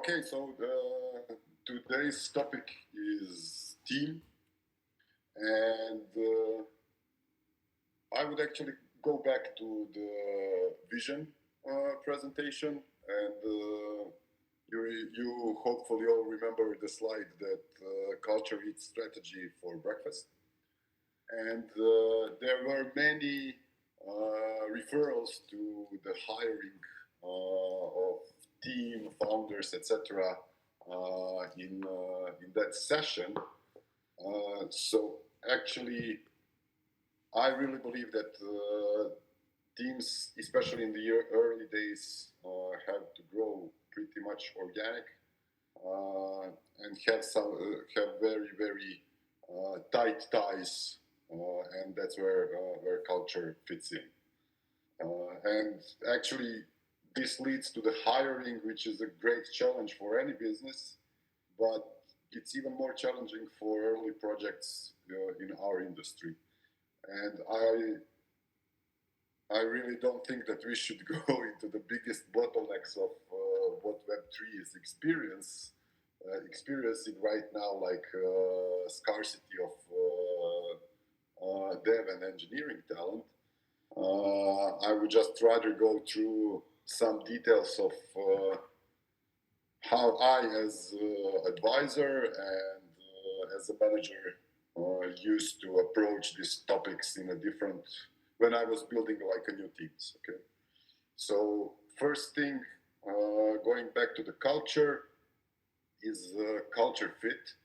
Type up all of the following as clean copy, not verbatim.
Okay, so today's topic is team, and I would actually go back to the vision presentation, and you hopefully all remember the slide that culture eats strategy for breakfast, and there were many referrals to the hiring of team founders, etc. In that session. So actually, I really believe that teams, especially in the early days, have to grow pretty much organic and have very tight ties, and that's where culture fits in. And actually, this leads to the hiring, which is a great challenge for any business, but it's even more challenging for early projects in our industry. And I really don't think that we should go into the biggest bottlenecks of what Web3 is experiencing right now, like scarcity of dev and engineering talent. I would just rather go through some details of how I, as advisor and as a manager, used to approach these topics in a different, when I was building like a new teams. Okay, so first thing, going back to the culture, is culture fit,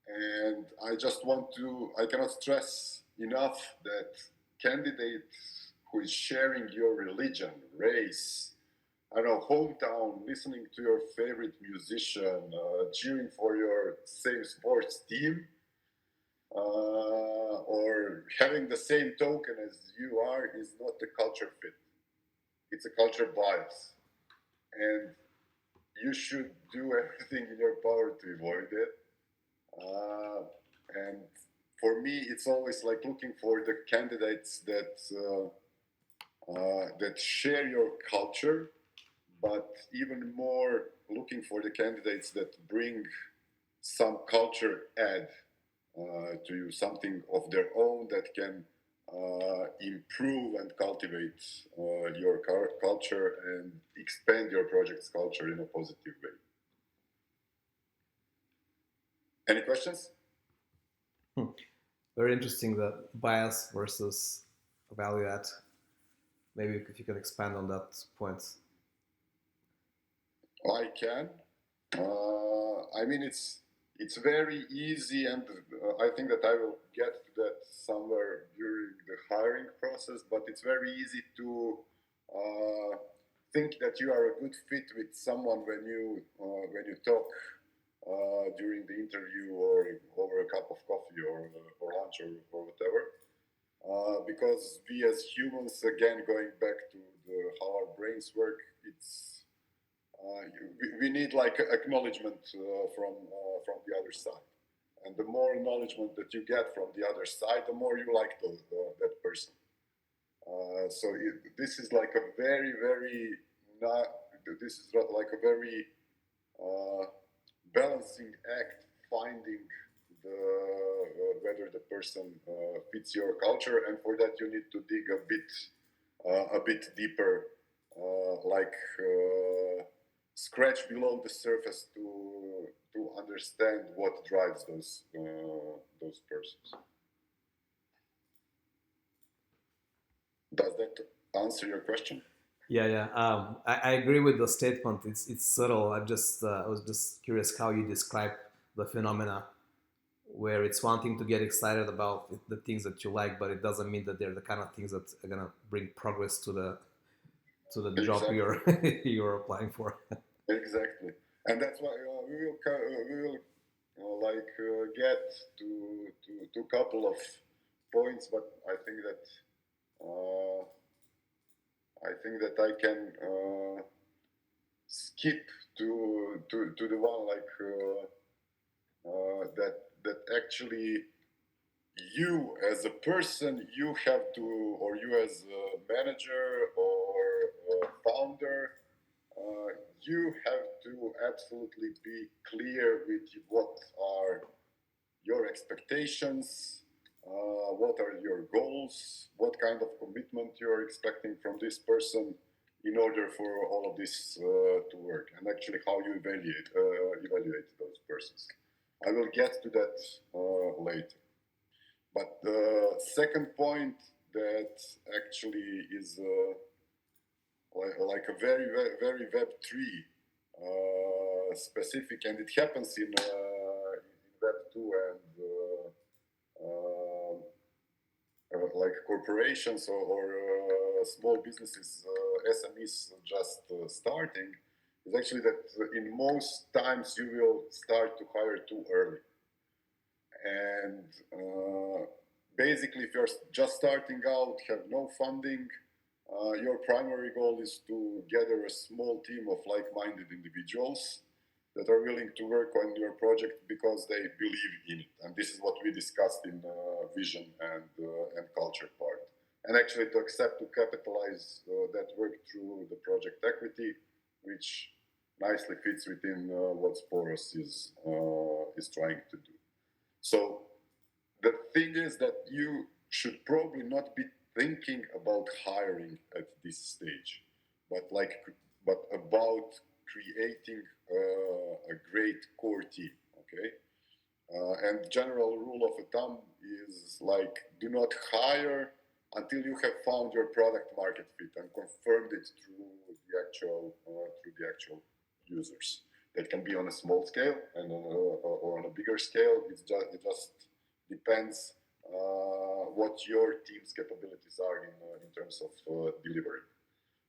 and I cannot stress enough that candidate who is sharing your religion, race, I don't know, hometown, listening to your favorite musician, cheering for your same sports team, or having the same token as you are, is not a culture fit. It's a culture bias. And you should do everything in your power to avoid it. And for me, it's always like looking for the candidates that share your culture, but even more looking for the candidates that bring some culture add to you, something of their own that can improve and cultivate your culture and expand your project's culture in a positive way. Any questions? Very interesting, the bias versus value add. Maybe if you can expand on that point. I can. I mean, it's very easy, and I think that I will get to that somewhere during the hiring process, but it's very easy to think that you are a good fit with someone when you talk during the interview or over a cup of coffee or lunch or whatever. Because we as humans, again, going back to how our brains work, it's we need like acknowledgement from the other side, and the more acknowledgement that you get from the other side, the more you like that person. So this is like a very balancing act, finding whether the person fits your culture, and for that you need to dig a bit deeper, scratch below the surface to understand what drives those persons. Does that answer your question? Yeah. I agree with the statement. It's subtle. I was just curious how you describe the phenomena, where it's one thing to get excited about the things that you like, but it doesn't mean that they're the kind of things that are gonna bring progress to the job you're applying for. Exactly, and that's why we will get to a couple of points, but I think that I can skip to the one that actually you as a person, you have to, or you as a manager or a founder, you have to absolutely be clear with what are your expectations, what are your goals, what kind of commitment you're expecting from this person in order for all of this to work, and actually how you evaluate those persons. I will get to that later. But the second point that actually is like a very Web3 specific, and it happens in Web2 and like corporations or small businesses, SMEs just starting, is actually that in most times you will start to hire too early. And basically, if you're just starting out, have no funding, your primary goal is to gather a small team of like-minded individuals that are willing to work on your project because they believe in it. And this is what we discussed in vision and culture part. And actually to accept to capitalize that work through the project equity, which nicely fits within what Sporos is trying to do. So the thing is that you should probably not be thinking about hiring at this stage, but about creating a great core team. Okay, and general rule of thumb is like do not hire until you have found your product market fit and confirmed it through the actual users. That can be on a small scale and or on a bigger scale. It just depends what your team's capabilities are in terms of delivery.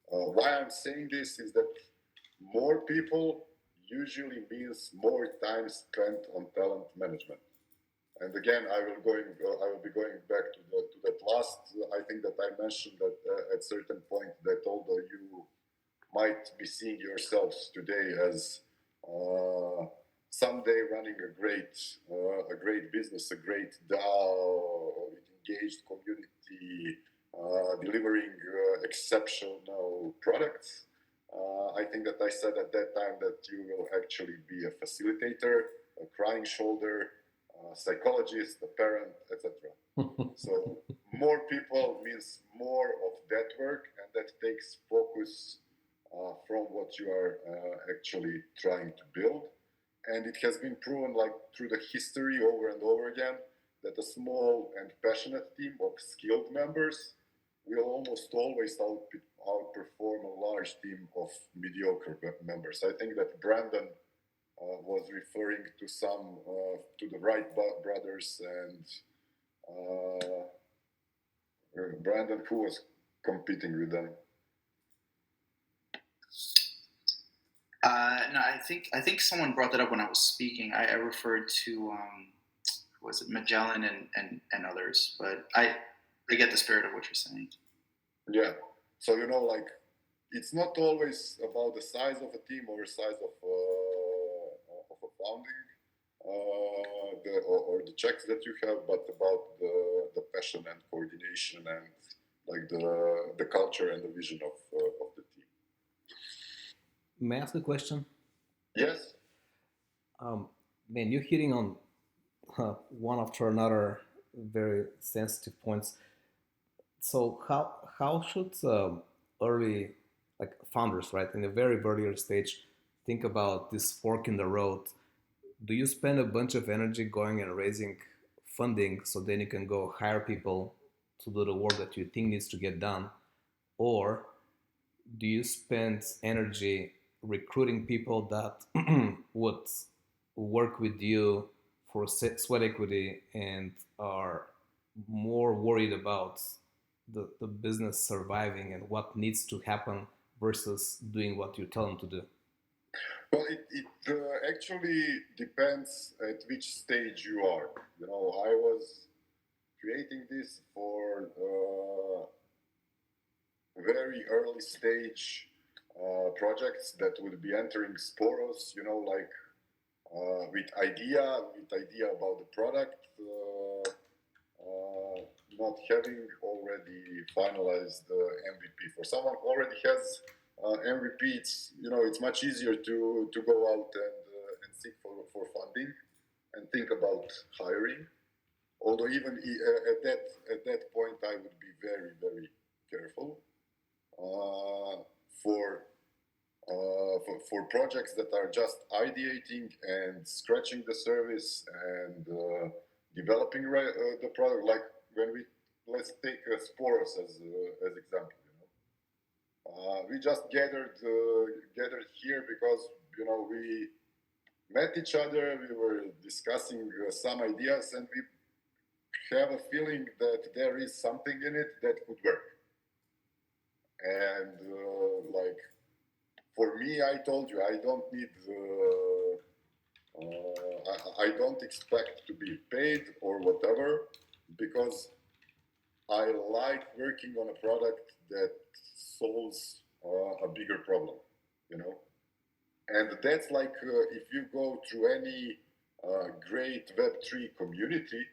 Why I'm saying this is that more people usually means more time spent on talent management. And again, I will be going back to that last. I think that I mentioned that at certain point that although you might be seeing yourselves today as someday running a great business, a great DAO with engaged community, delivering exceptional products. I think that I said at that time that you will actually be a facilitator, a crying shoulder, a psychologist, a parent, etc. So more people means more of that work, and that takes focus from what you are actually trying to build. And it has been proven, like through the history over and over again, that a small and passionate team of skilled members will almost always outperform a large team of mediocre members. I think that Brandon was referring to to the Wright brothers, and Brandon, who was competing with them. No, I think someone brought that up when I was speaking. I referred to was it Magellan and others, but I get the spirit of what you're saying. Yeah. So like it's not always about the size of a team or the size of a founding or the checks that you have, but about the passion and coordination and like the culture and the vision of the team. May I ask a question? Yes. Man, you're hitting on one after another very sensitive points. So how should early like founders, right, in a very earlier stage, think about this fork in the road? Do you spend a bunch of energy going and raising funding so then you can go hire people to do the work that you think needs to get done, or do you spend energy recruiting people that would work with you for sweat equity and are more worried about the business surviving and what needs to happen versus doing what you tell them to do? Well, it actually depends at which stage you are. I was creating this for very early stage projects that would be entering Sporos, like with idea about the product, not having already finalized the MVP. For someone who already has MVP, it's much easier to go out and seek for funding and think about hiring. Although even at that point, I would be very, very careful for for projects that are just ideating and scratching the surface and developing the product. Like when let's take Sporos as example. We just gathered here because we met each other. We were discussing some ideas, and we have a feeling that there is something in it that could work. And like for me, I told you I don't need. I don't expect to be paid or whatever because I like working on a product that solves a bigger problem, And that's like if you go through any great Web3 community,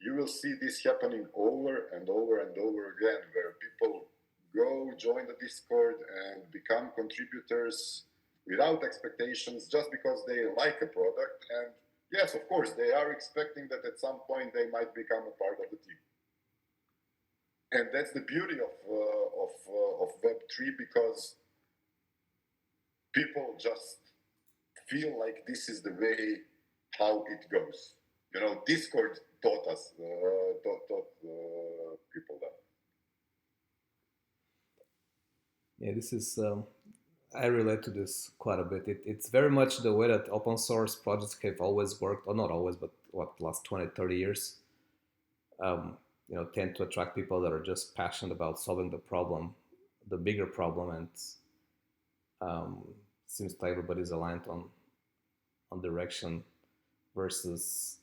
you will see this happening over and over and over again, where people go join the Discord and become contributors without expectations just because they like a product. And yes, of course, they are expecting that at some point they might become a part of the team. And that's the beauty of Web3 because people just feel like this is the way how it goes. Discord taught us, taught people that. Yeah, this is. I relate to this quite a bit. It's very much the way that open source projects have always worked, or not always, but last 20, 30 years. Tend to attract people that are just passionate about solving the problem, the bigger problem, and seems like everybody's aligned on direction versus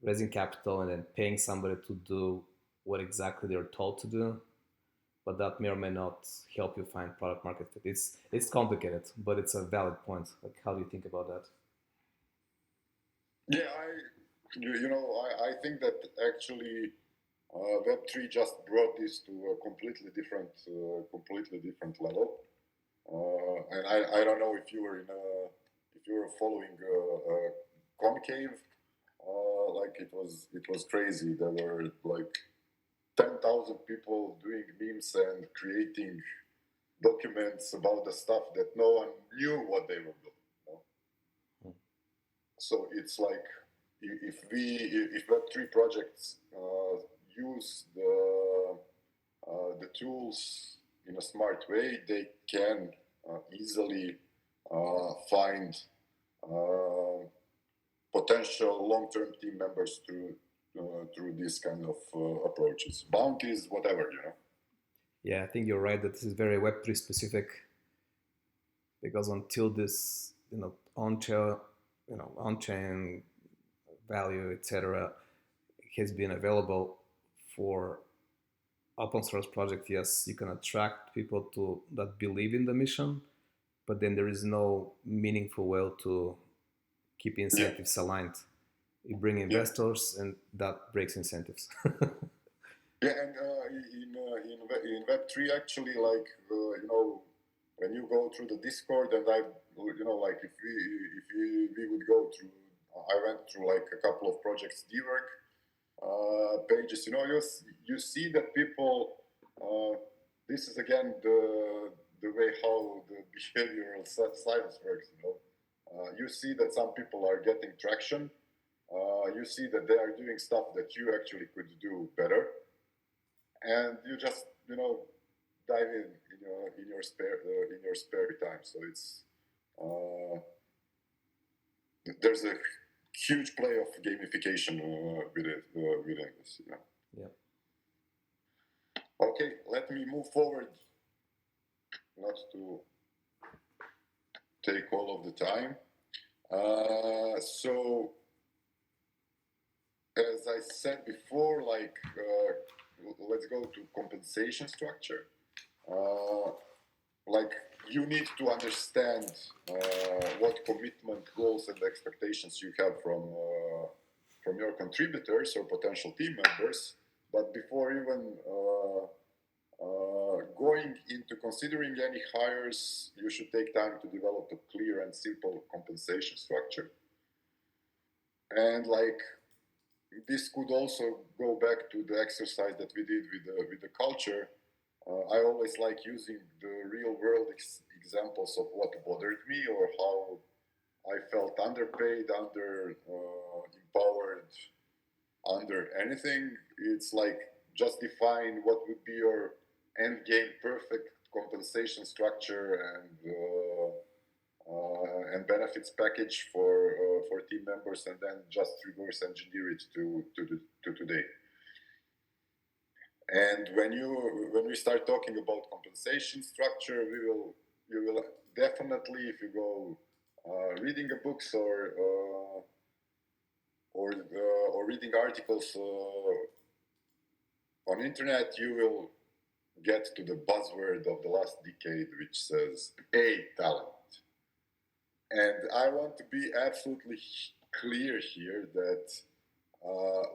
raising capital and then paying somebody to do what exactly they're told to do, but that may or may not help you find product market fit. It's complicated, but it's a valid point. Like, how do you think about that? Yeah, I think that actually Web3 just brought this to a completely different level. And I don't know if you were following Concave. Like it was crazy. There were like 10,000 people doing memes and creating documents about the stuff that no one knew what they were doing. So it's like if Web3 projects use the tools in a smart way, they can easily find potential long-term team members through these kind of approaches, bounties, whatever. Yeah, I think you're right that this is very Web3 specific because until this, on-chain value, etc., has been available for open source project, yes, you can attract people that believe in the mission, but then there is no meaningful way to keep incentives aligned. You bring investors, and that breaks incentives. Yeah, and in Web3, actually, like when you go through the Discord, and like if we would go through, I went through like a couple of projects, D-Work pages. You see that people. This is again the way how the behavioral science works. You see that some people are getting traction. You see that they are doing stuff that you actually could do better, and you just dive in your spare time. So it's there's a huge play of gamification within this. Yeah. Okay, let me move forward. Not to take all of the time. So, as I said before, like let's go to compensation structure. Like you need to understand what commitment, goals, and expectations you have from your contributors or potential team members. But before even going into considering any hires, you should take time to develop a clear and simple compensation structure. And like this could also go back to the exercise that we did with the culture. I always like using the real world examples of what bothered me or how I felt underpaid, under empowered, under anything. It's like just define what would be your end game perfect compensation structure and benefits package for team members, and then just reverse engineer it to today. And when we start talking about compensation structure, you will definitely, if you go reading a books or reading articles on internet, you will get to the buzzword of the last decade, which says A talent. And I want to be absolutely clear here that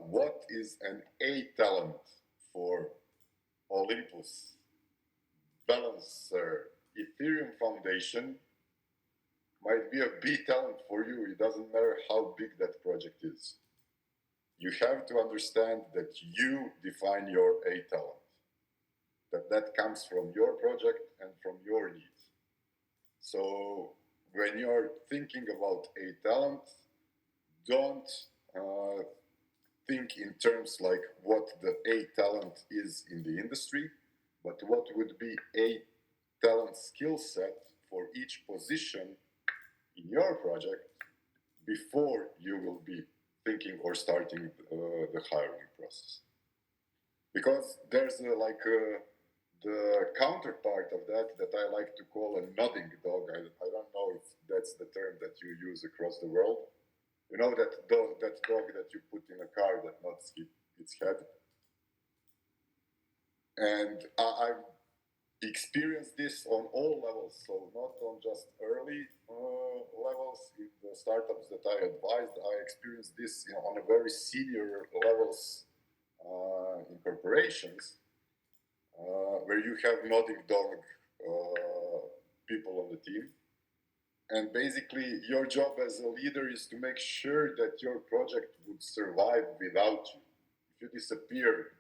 what is an A talent for Olympus, Balancer, Ethereum Foundation might be a B talent for you. It doesn't matter how big that project is. You have to understand that you define your A talent, that comes from your project and from your needs. So when you're thinking about A talent, don't think in terms like what the A talent is in the industry, but what would be A talent skill set for each position in your project before you will be thinking or starting the hiring process. Because there's the counterpart of that I like to call a nodding dog. I don't know if that's the term that you use across the world. You know that dog that you put in a car that nods its head. And I've experienced this on all levels, so not on just early levels in the startups that I advised. I experienced this on a very senior levels in corporations, where you have nodding dog people on the team. And basically, your job as a leader is to make sure that your project would survive without you. If you disappear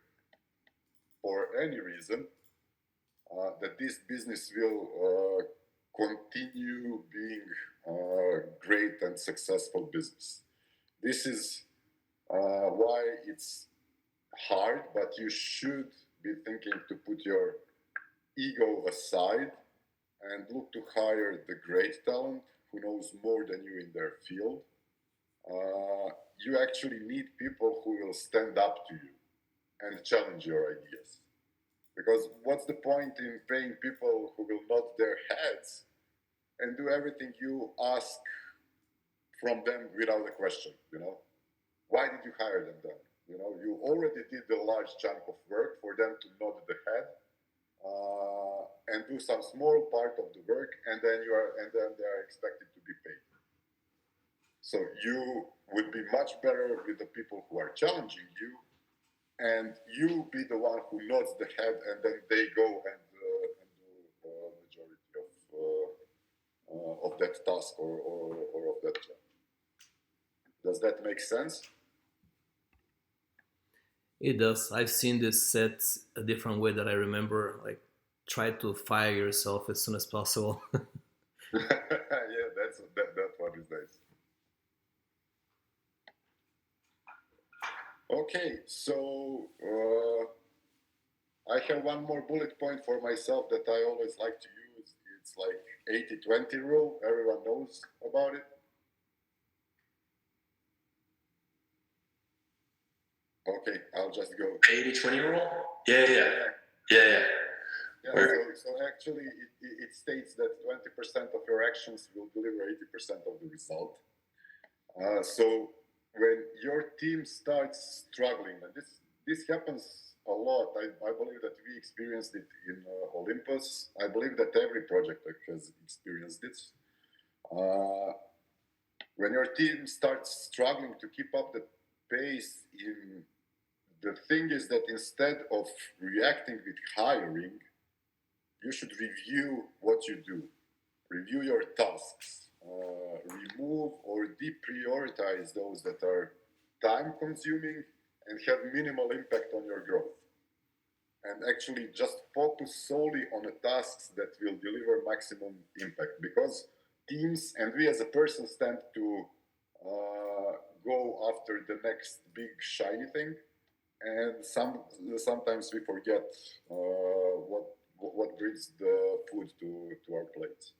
for any reason, that this business will continue being a great and successful business. This is why it's hard, but you should be thinking to put your ego aside and look to hire the great talent who knows more than you in their field. You actually need people who will stand up to you and challenge your ideas. Because what's the point in paying people who will nod their heads and do everything you ask from them without a question, Why did you hire them then? You already did a large chunk of work for them to nod the head and do some small part of the work, and then they are expected to be paid. So you would be much better with the people who are challenging you, and you be the one who nods the head, and then they go and do majority of that task or of that job. Does that make sense? It does. I've seen this set a different way that I remember, like try to fire yourself as soon as possible. Yeah, that one is nice. Okay, so I have one more bullet point for myself that I always like to use. It's like 80-20 rule. Everyone knows about it. Okay, I'll just go. 80-20 rule? Yeah. So actually, it states that 20% of your actions will deliver 80% of the result. So when your team starts struggling, and this happens a lot, I believe that we experienced it in Olympus. I believe that every project has experienced this. When your team starts struggling to keep up the pace in the thing is that instead of reacting with hiring, you should review what you do, review your tasks, remove or deprioritize those that are time consuming and have minimal impact on your growth. And actually just focus solely on the tasks that will deliver maximum impact, because teams and we as a person tend to go after the next big shiny thing, and sometimes we forget what brings the food to our plates.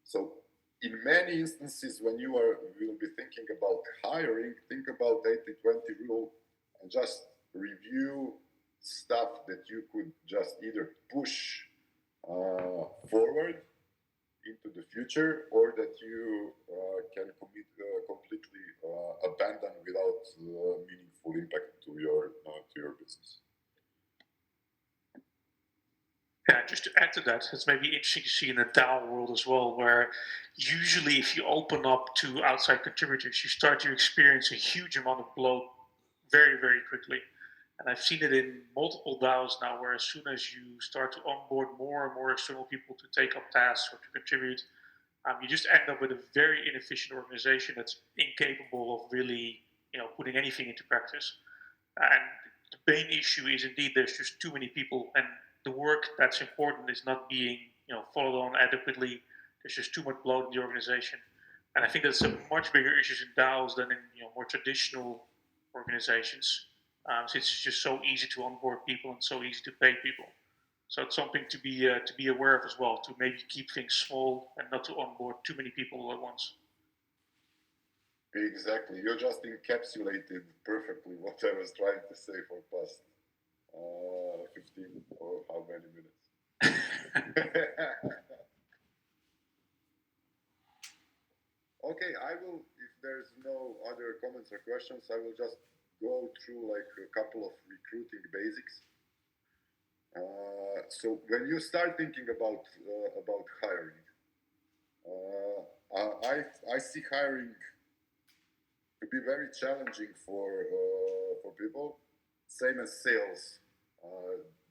So in many instances, when you will be thinking about hiring, think about 80-20 rule and just review stuff that you could just either push forward into the future, or that you can completely abandon without meaningful impact to your business. Yeah, just to add to that, it's maybe interesting to see in the DAO world as well, where usually if you open up to outside contributors, you start to experience a huge amount of bloat very, very quickly. And I've seen it in multiple DAOs now, where as soon as you start to onboard more and more external people to take up tasks or to contribute, you just end up with a very inefficient organization that's incapable of really, putting anything into practice. And the main issue is indeed there's just too many people, and the work that's important is not being, followed on adequately. There's just too much bloat in the organization, and I think that's a much bigger issue in DAOs than in more traditional organizations. So it's just so easy to onboard people and so easy to pay people. So it's something to be aware of as well, to maybe keep things small and not to onboard too many people all at once. Exactly. You just encapsulated perfectly what I was trying to say for past 15 or how many minutes. Okay, I will, if there's no other comments or questions, I will just go through like a couple of recruiting basics. So when you start thinking about hiring, I see hiring to be very challenging for people, same as sales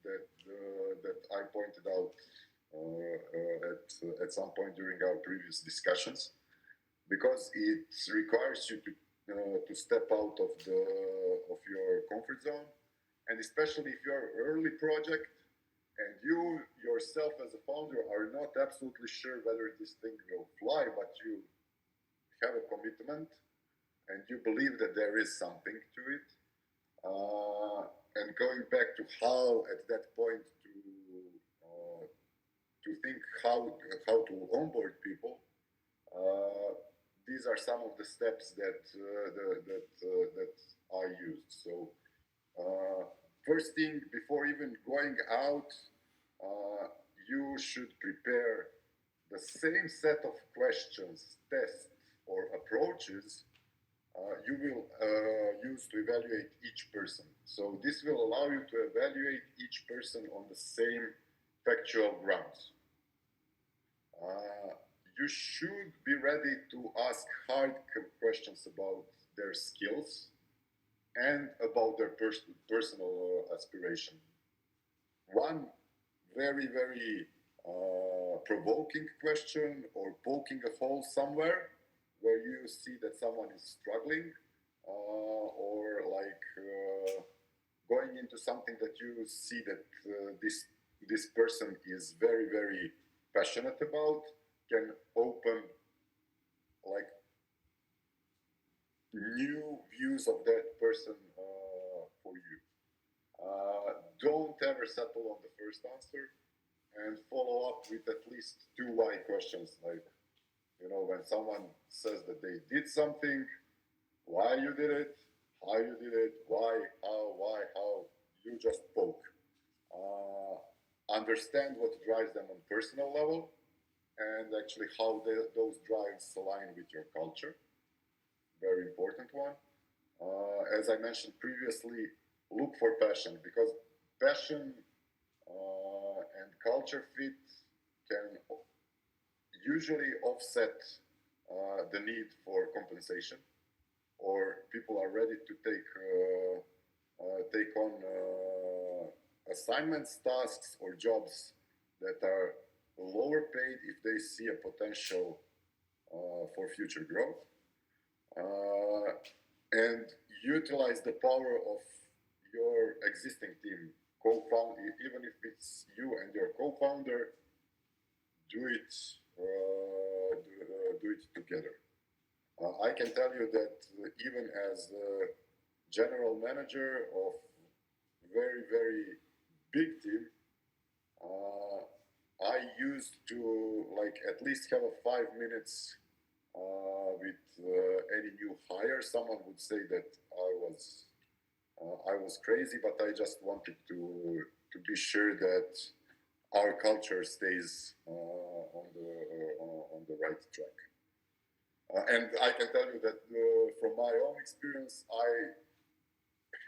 that I pointed out at some point during our previous discussions, because it requires you to step out of your comfort zone, and especially if you're an early project and you yourself as a founder are not absolutely sure whether this thing will fly, but you have a commitment and you believe that there is something to it. And going back to how at that point to think how to onboard people, these are some of the steps that I used. So first thing, before even going out, you should prepare the same set of questions, tests, or approaches you will use to evaluate each person. So this will allow you to evaluate each person on the same factual grounds. You should be ready to ask hard questions about their skills and about their personal aspiration. One very, very provoking question or poking a hole somewhere where you see that someone is struggling, or like going into something that you see that this person is very, very passionate about, can open like new views of that person for you. Don't ever settle on the first answer, and follow up with at least 2 why questions. Like, when someone says that they did something, why you did it, how you did it, why, how, you just poke. Understand what drives them on personal level, and actually how those drives align with your culture. Very important one. As I mentioned previously, look for passion, because passion and culture fit can usually offset the need for compensation, or people are ready to take take on assignments, tasks, or jobs that are lower paid if they see a potential for future growth, and utilize the power of your existing team, even if it's you and your co-founder, do it together. I can tell you that even as a general manager of very, very big team, I used to like at least have a 5 minutes with any new hire. Someone would say that I was crazy, but I just wanted to be sure that our culture stays on the right track. And I can tell you that from my own experience, I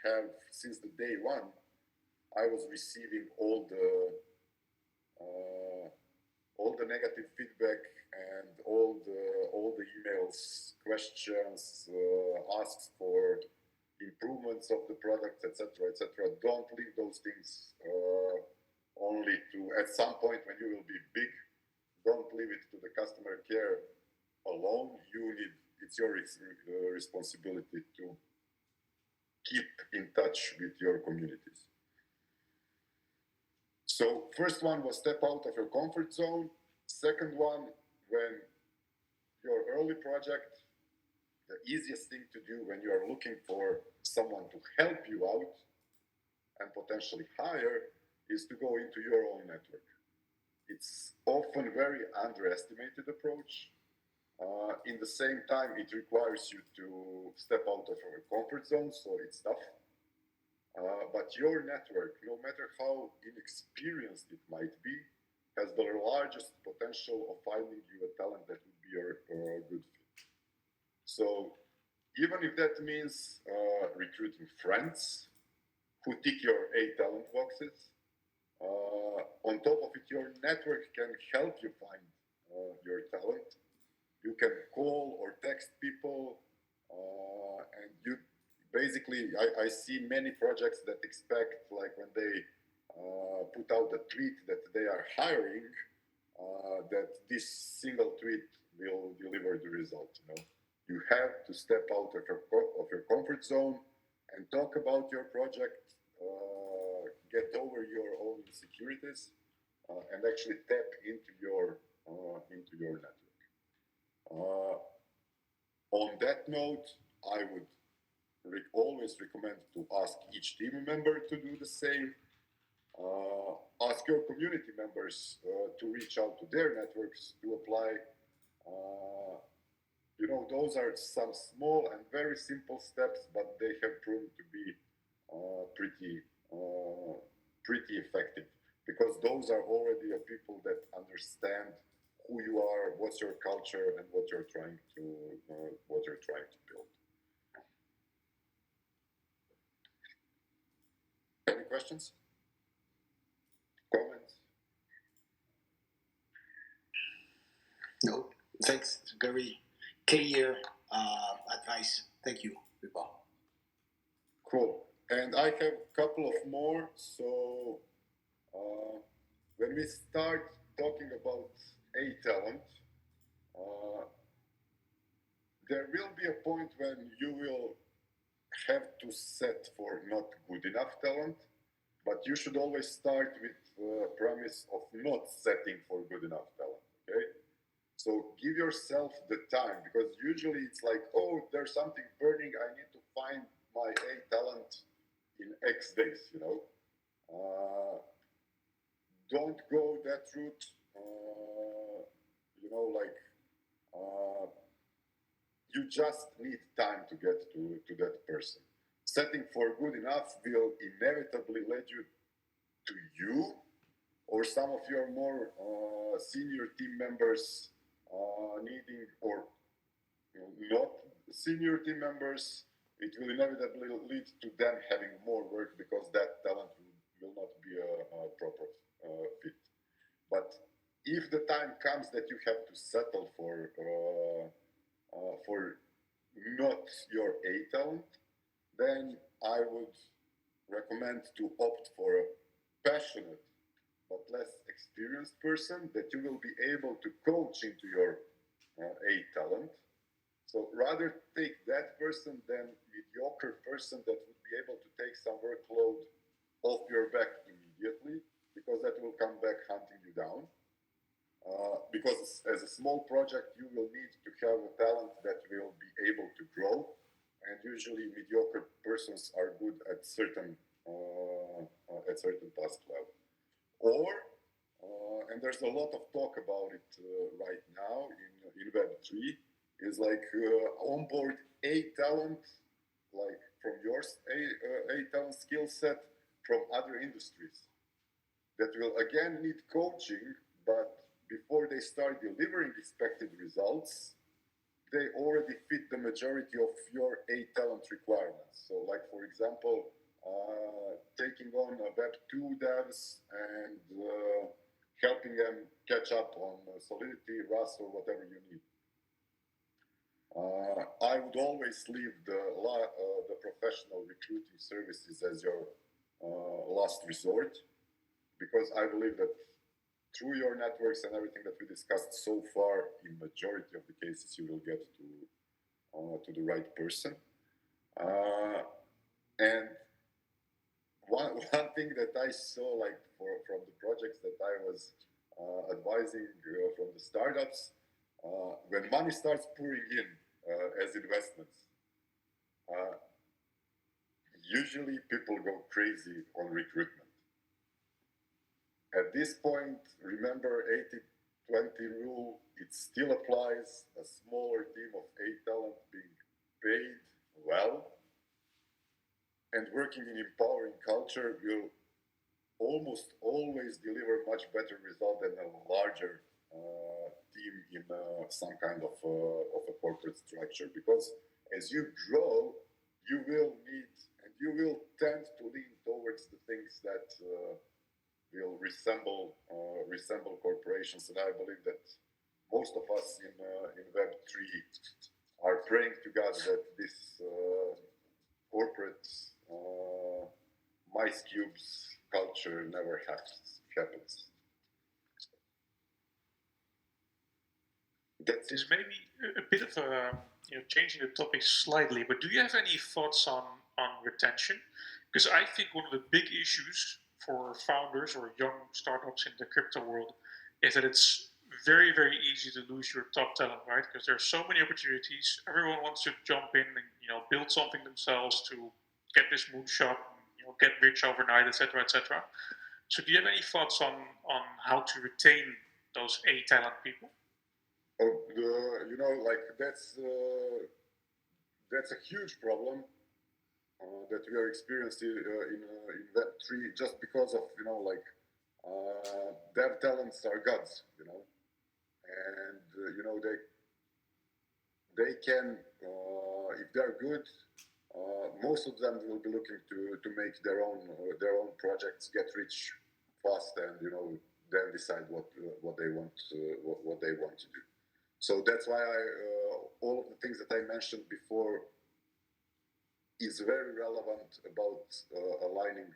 have since the day one, I was receiving all the negative feedback and all the emails, questions, asks for improvements of the product, etc., etc. Don't leave those things only to at some point when you will be big. Don't leave it to the customer care alone. It's your responsibility to keep in touch with your communities. So first one was step out of your comfort zone. Second one, when your early project, the easiest thing to do when you are looking for someone to help you out and potentially hire is to go into your own network. It's often a very underestimated approach. In the same time, it requires you to step out of your comfort zone, so it's tough. But your network, no matter how inexperienced it might be, has the largest potential of finding you a talent that would be a good fit. So even if that means recruiting friends who tick your A talent boxes, on top of it, your network can help you find your talent. You can call or text people, and you basically, I see many projects that expect, like when they put out the tweet that they are hiring, that this single tweet will deliver the result. You have to step out of your comfort zone and talk about your project, get over your own insecurities, and actually tap into your network. On that note, I would always recommend to ask each team member to do the same. Ask your community members to reach out to their networks to apply. Those are some small and very simple steps, but they have proven to be pretty effective, because those are already people that understand who you are, what's your culture, and what you're trying to build. Any questions? Comments? No, thanks. It's very clear advice. Thank you, BigBabol. Cool. And I have a couple of more. So when we start talking about A talent, there will be a point when you will have to set for not good enough talent, but you should always start with the premise of not setting for good enough talent, okay? So give yourself the time, because usually it's like, oh, there's something burning, I need to find my A talent in X days, Don't go that route, you just need time to get to that person. Setting for good enough will inevitably lead you to you or some of your more senior team members needing, or not senior team members. It will inevitably lead to them having more work because that talent will not be a proper fit. But if the time comes that you have to settle for not your A talent, then I would recommend to opt for a passionate but less experienced person that you will be able to coach into your A talent. So rather take that person than mediocre person that would be able to take some workload off your back immediately, because that will come back hunting you down. Because as a small project, you will need to have a talent that will be able to grow, and usually mediocre persons are good at certain task level. Or and there's a lot of talk about it right now in Web3, is like onboard a talent, like from your a talent skill set from other industries that will again need coaching, but before they start delivering expected results, they already fit the majority of your A talent requirements. So, like for example, taking on Web2 devs and helping them catch up on Solidity, Rust, or whatever you need. I would always leave the professional recruiting services as your last resort, because I believe that through your networks and everything that we discussed so far, in majority of the cases, you will get to the right person. And one thing that I saw, like from the projects that I was advising from the startups, when money starts pouring in as investments, usually people go crazy on recruitment. At this point, remember 80-20 rule, it still applies. A smaller team of A talent being paid well and working in empowering culture will almost always deliver much better result than a larger team in some kind of a corporate structure. Because as you grow, you will need and you will tend to lean towards the things that will resemble corporations, and I believe that most of us in Web3 are praying to God that this corporate mice cubes culture never happens. This may be a bit of a changing the topic slightly, but do you have any thoughts on retention? Because I think one of the big issues for founders or young startups in the crypto world is that it's very, very easy to lose your top talent, right? Because there are so many opportunities. Everyone wants to jump in and build something themselves to get this moonshot, get rich overnight, etc., etc. So, do you have any thoughts on how to retain those A talent people? Like that's a huge problem that we are experiencing in Web3, just because of dev talents are gods, and they can if they're good. Most of them will be looking to make their own projects, get rich fast, and then decide what they want to do. So that's why all of the things that I mentioned before is very relevant about aligning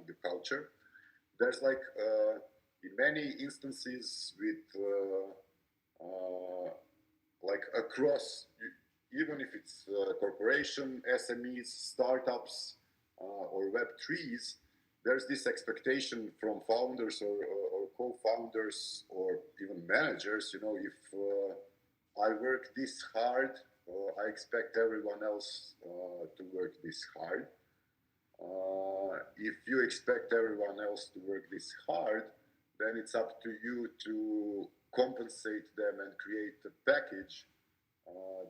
the culture. There's in many instances with across, even if it's corporation, SMEs, startups, or Web3s, there's this expectation from founders or co-founders or even managers, if I work this hard, I expect everyone else to work this hard. If you expect everyone else to work this hard, then it's up to you to compensate them and create a package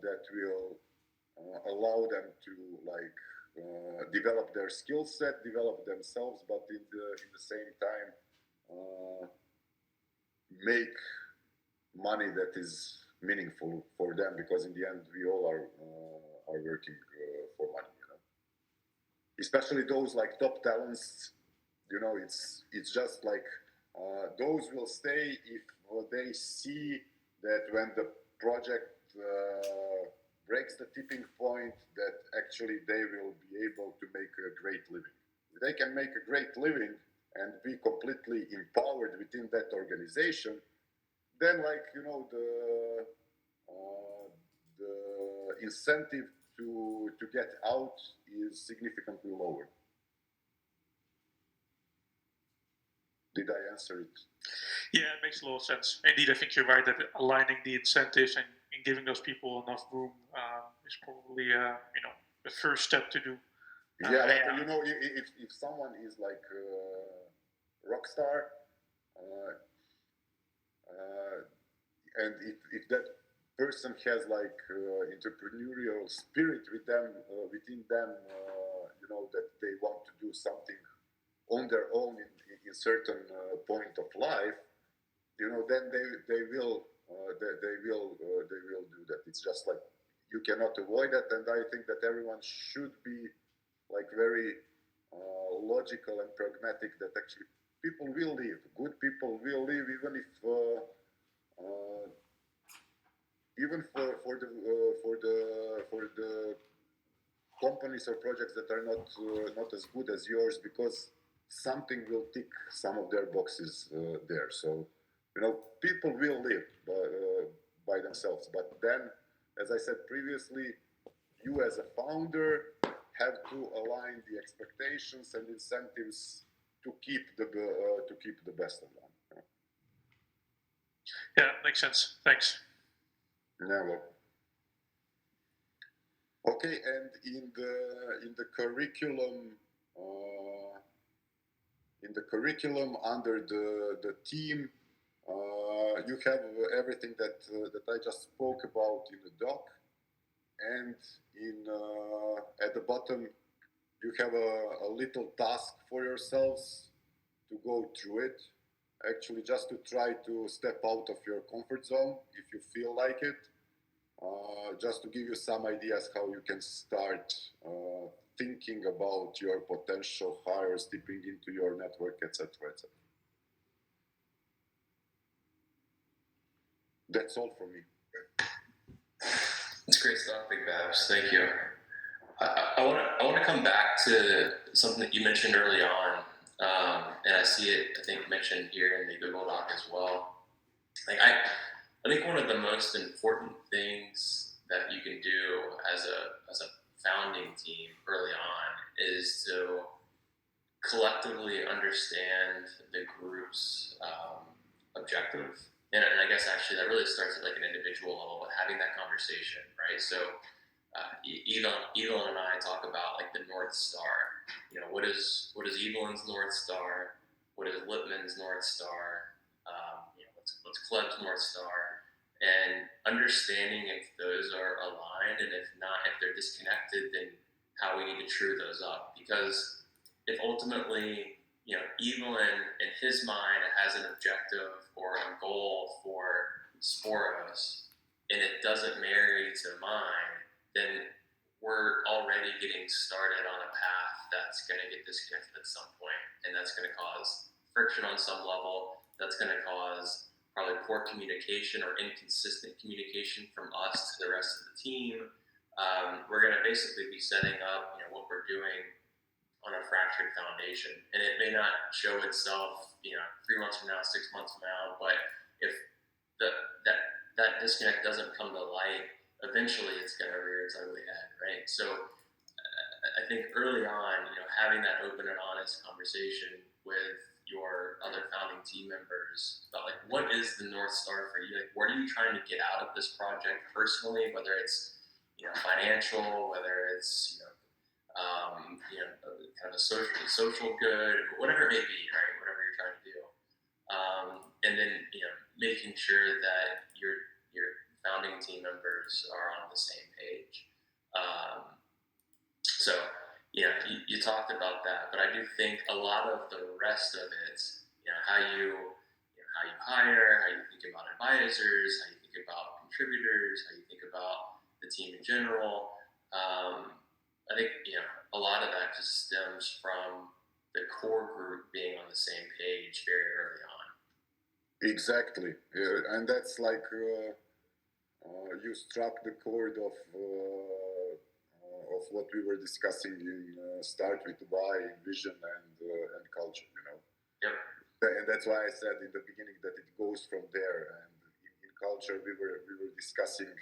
that will allow them to develop their skill set, develop themselves, but in the same time make money that is meaningful for them, because in the end we all are working for money. Especially those top talents, it's just those will stay if they see that when the project breaks the tipping point, that actually they will be able to make a great living. they can make a great living and be completely empowered within that organization, then the incentive to get out is significantly lower. Did I answer it? Yeah, it makes a lot of sense. Indeed, I think you're right that aligning the incentives and giving those people enough room is probably the first step to do. Yeah, but if someone is like a rock star, and if that person has like entrepreneurial spirit within them, that they want to do something on their own in certain point of life, then they will do that. It's just like you cannot avoid that, and I think that everyone should be like very logical and pragmatic. That actually people will live. Good people will live, even for the companies or projects that are not as good as yours, because something will tick some of their boxes there. So people will live by themselves, but then, as I said previously, you as a founder have to align the expectations and incentives to keep the best of them. Yeah, makes sense. Thanks. Yeah, well. Okay, and in the curriculum, under the team, you have everything that I just spoke about in the doc, and at the bottom you have a little task for yourselves to go through it. Actually, just to try to step out of your comfort zone if you feel like it. Just to give you some ideas how you can start thinking about your potential hires, dipping into your network, etc., etc. That's all from me. That's great stuff, Big Babs. Thank you. I want to come back to something that you mentioned early on, and I see it, I think, mentioned here in the Google Doc as well. Like I think one of the most important things that you can do as a founding team early on is to collectively understand the group's objective. And I guess actually that really starts at like an individual level, but having that conversation, right? So Elon and I talk about like the North Star. What is Evelyn's North Star? What is Lipman's North Star? What's Kleb's North Star? And understanding if those are aligned, and if not, if they're disconnected, then how we need to true those up. Because if ultimately, Evelyn in his mind has an objective or a goal for Sporos, and it doesn't marry to mine, then we're already getting started on a path that's going to get disconnected at some point, and that's going to cause friction on some level. That's going to cause probably poor communication or inconsistent communication from us to the rest of the team. We're going to basically be setting up, what we're doing on a fractured foundation, and it may not show itself, 3 months from now, 6 months from now, but if that disconnect doesn't come to light, eventually it's going to rear its ugly head, right? So I think early on, having that open and honest conversation with your other founding team members about like, what is the North Star for you? Like, what are you trying to get out of this project personally, whether it's financial, whether it's kind of a social good, whatever it may be, right? Whatever you're trying to do, and then making sure that your founding team members are on the same page. So you talked about that, but I do think a lot of the rest of it, how you hire, how you think about advisors, how you think about contributors, how you think about the team in general. I think a lot of that just stems from the core group being on the same page very early on. Exactly, and that's like you struck the chord of what we were discussing in Start with Why, Vision, and Culture. Yep. And that's why I said in the beginning that it goes from there. And in culture, we were discussing,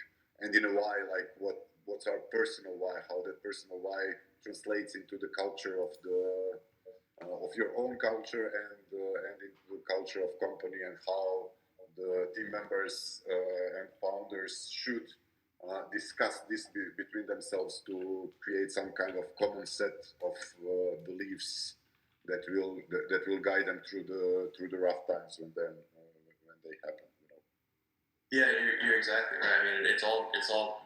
and in a why, like what's our personal why, how that personal why translates into the culture of the of your own culture and into the culture of company, and how the team members and founders should discuss this between themselves to create some kind of common set of beliefs that will guide them through the rough times when they happen. Yeah, you're exactly right. I mean, it's all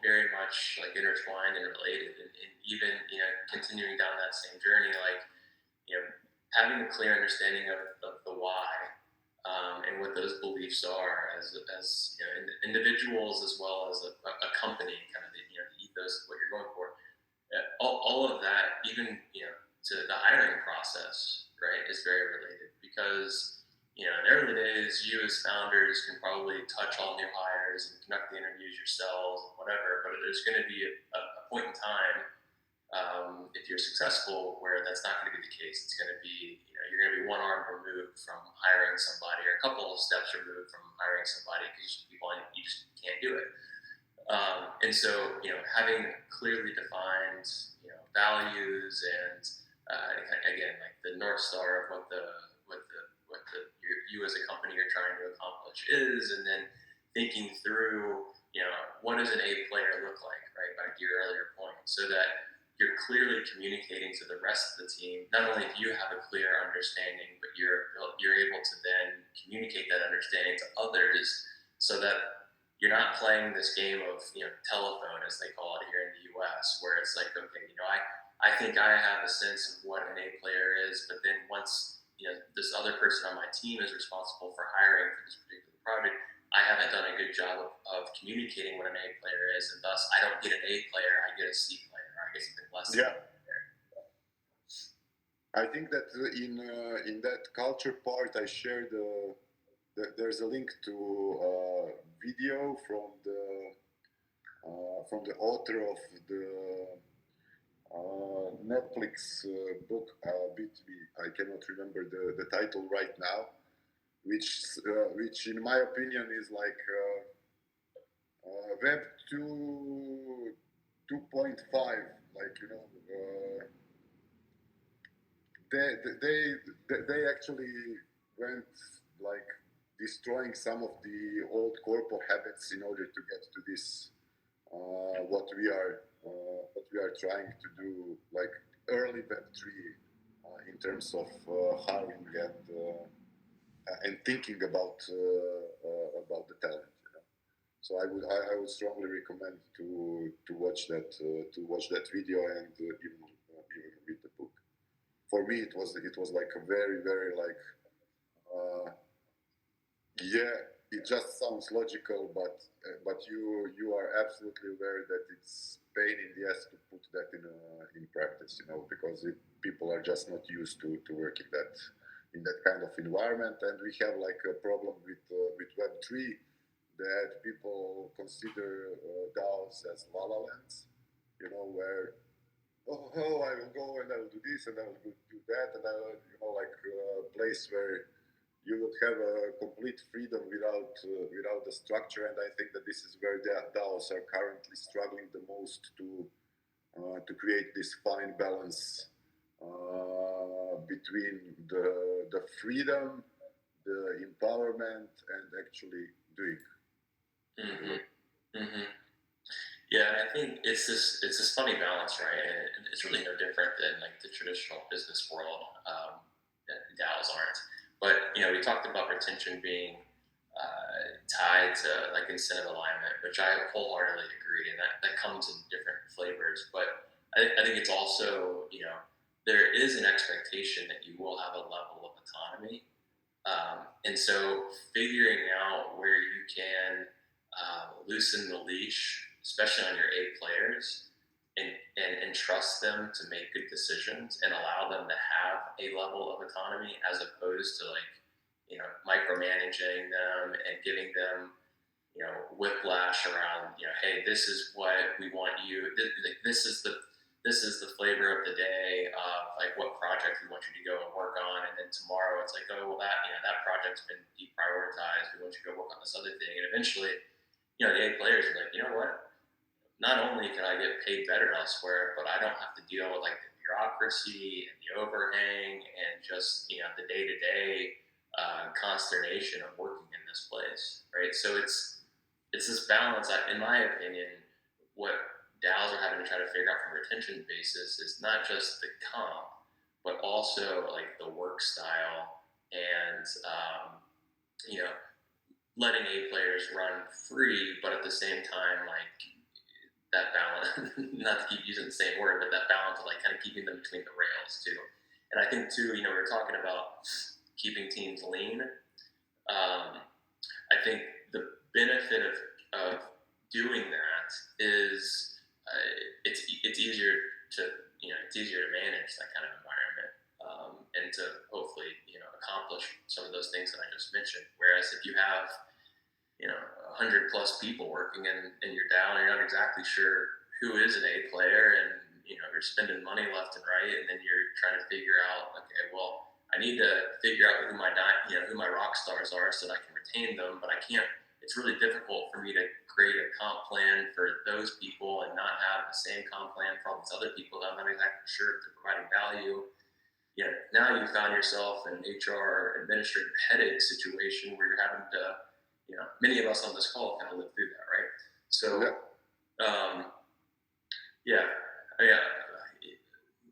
very much like intertwined and related, and even continuing down that same journey, like having a clear understanding of the why, and what those beliefs are as individuals as well as a company, kind of the ethos of what you're going for. All of that, even to the hiring process, right, is very related, because in early days, you as founders can probably touch all new hires and conduct the interviews yourselves and whatever, but there's going to be a point in time, if you're successful, where that's not going to be the case. It's going to be you're going to be one arm removed from hiring somebody, or a couple of steps removed from hiring somebody, because you just can't do it. And so having clearly defined values and again, like the North Star of what you as a company are trying to accomplish is, and then thinking through what does an A player look like, right, back to your earlier point, so that you're clearly communicating to the rest of the team. Not only do you have a clear understanding, but you're able to then communicate that understanding to others, so that you're not playing this game of telephone, as they call it here in the U.S., where it's like, okay, I think I have a sense of what an A player is, but then once this other person on my team is responsible for hiring for this particular project, I haven't done a good job of communicating what an A player is, and thus I don't get an A player, I get a C player, or I get something less than an A player. I think that in that culture part, I shared there's a link to a video from the author of the Netflix book B2B. I cannot remember the title right now, which in my opinion is like Web 2.5, like they actually went like destroying some of the old corporate habits in order to get to this what we are trying to do, like early Web3 in terms of hiring and thinking about the talent. So I would strongly recommend to watch that video and even read the book. For me, it was like a very, very like it just sounds logical, but you are absolutely aware that it's pain in the ass to put that in practice, because people are just not used to work in that kind of environment, and we have like a problem with Web3, that people consider DAOs as la la lands, where I will go and I will do this and I will do that, and I will like a place where you would have a complete freedom without the structure. And I think that this is where the DAOs are currently struggling the most to create this fine balance between the freedom, the empowerment, and actually doing. Mm-hmm. Mm-hmm. Yeah, I think it's this funny balance, right? And it's really no different than like the traditional business world. DAOs aren't. But we talked about retention being tied to like incentive alignment, which I wholeheartedly agree, and that comes in different flavors. But I think it's also there is an expectation that you will have a level of autonomy, and so figuring out where you can loosen the leash, especially on your A players, and trust them to make good decisions and allow them to have a level of autonomy, as opposed to like micromanaging them and giving them whiplash around hey, this is what we want you, this is this is the flavor of the day of like what project we want you to go and work on, and then tomorrow it's like, oh well, that project's been deprioritized. We want you to go work on this other thing, and eventually, the A players are like, you know what? Not only can I get paid better elsewhere, but I don't have to deal with like the bureaucracy and the overhang and just the day to day consternation of working in this place, right? So it's this balance. In my opinion, what DAOs are having to try to figure out from a retention basis is not just the comp, but also like the work style and letting A players run free, but at the same time like that balance, not to keep using the same word, but that balance of like kind of keeping them between the rails too. And I think too, we were talking about keeping teams lean. I think the benefit of doing that is it's easier to manage that kind of environment and to hopefully accomplish some of those things that I just mentioned. Whereas if you have 100 plus people working in your DAO, you're not exactly sure who is an A player, and you're spending money left and right, and then you're trying to figure out, okay, well, I need to figure out who my rock stars are so that I can retain them, but I can't. It's really difficult for me to create a comp plan for those people and not have the same comp plan for all these other people that I'm not exactly sure if they're providing value. Now you found yourself in an HR administrative headache situation where you're having to, many of us on this call kind of live through that, right? So, yeah.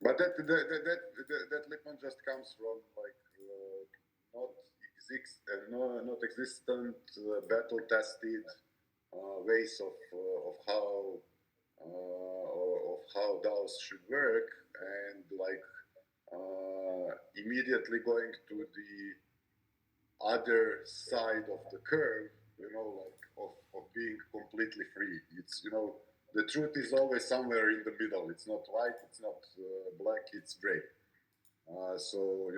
But that Lippmann just comes from like not existent battle tested ways of how DAOs should work, and like immediately going to the other side of the curve, like of being completely free. It's the truth is always somewhere in the middle. It's not white, it's not black, it's gray. So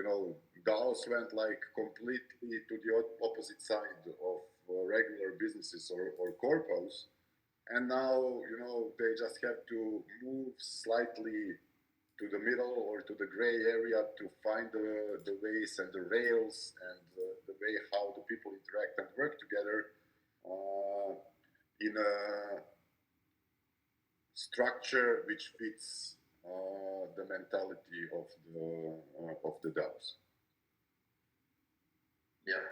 DAOs went like completely to the opposite side of regular businesses or corpos, and now they just have to move slightly to the middle or to the gray area to find the ways and the rails and the way how the people interact and work together in a structure which fits the mentality of the DAOs. Yeah.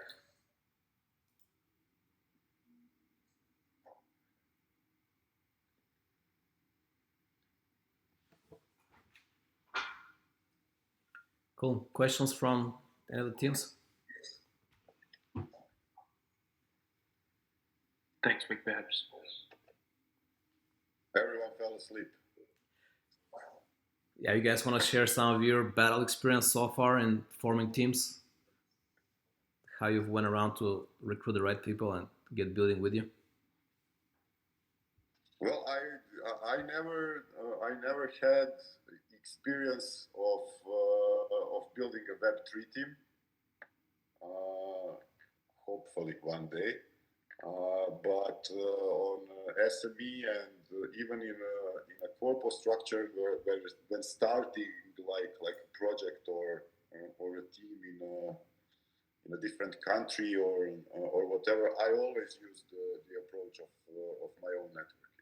Cool. Questions from any of the teams? Thanks, BigBabs. Everyone fell asleep. Yeah, you guys want to share some of your battle experience so far in forming teams? How you've went around to recruit the right people and get building with you? Well, I never had experience of building a Web3 team. Hopefully one day. But on SME and even in a corporate structure when starting like a project or a team in a different country or whatever, I always use the approach of my own network,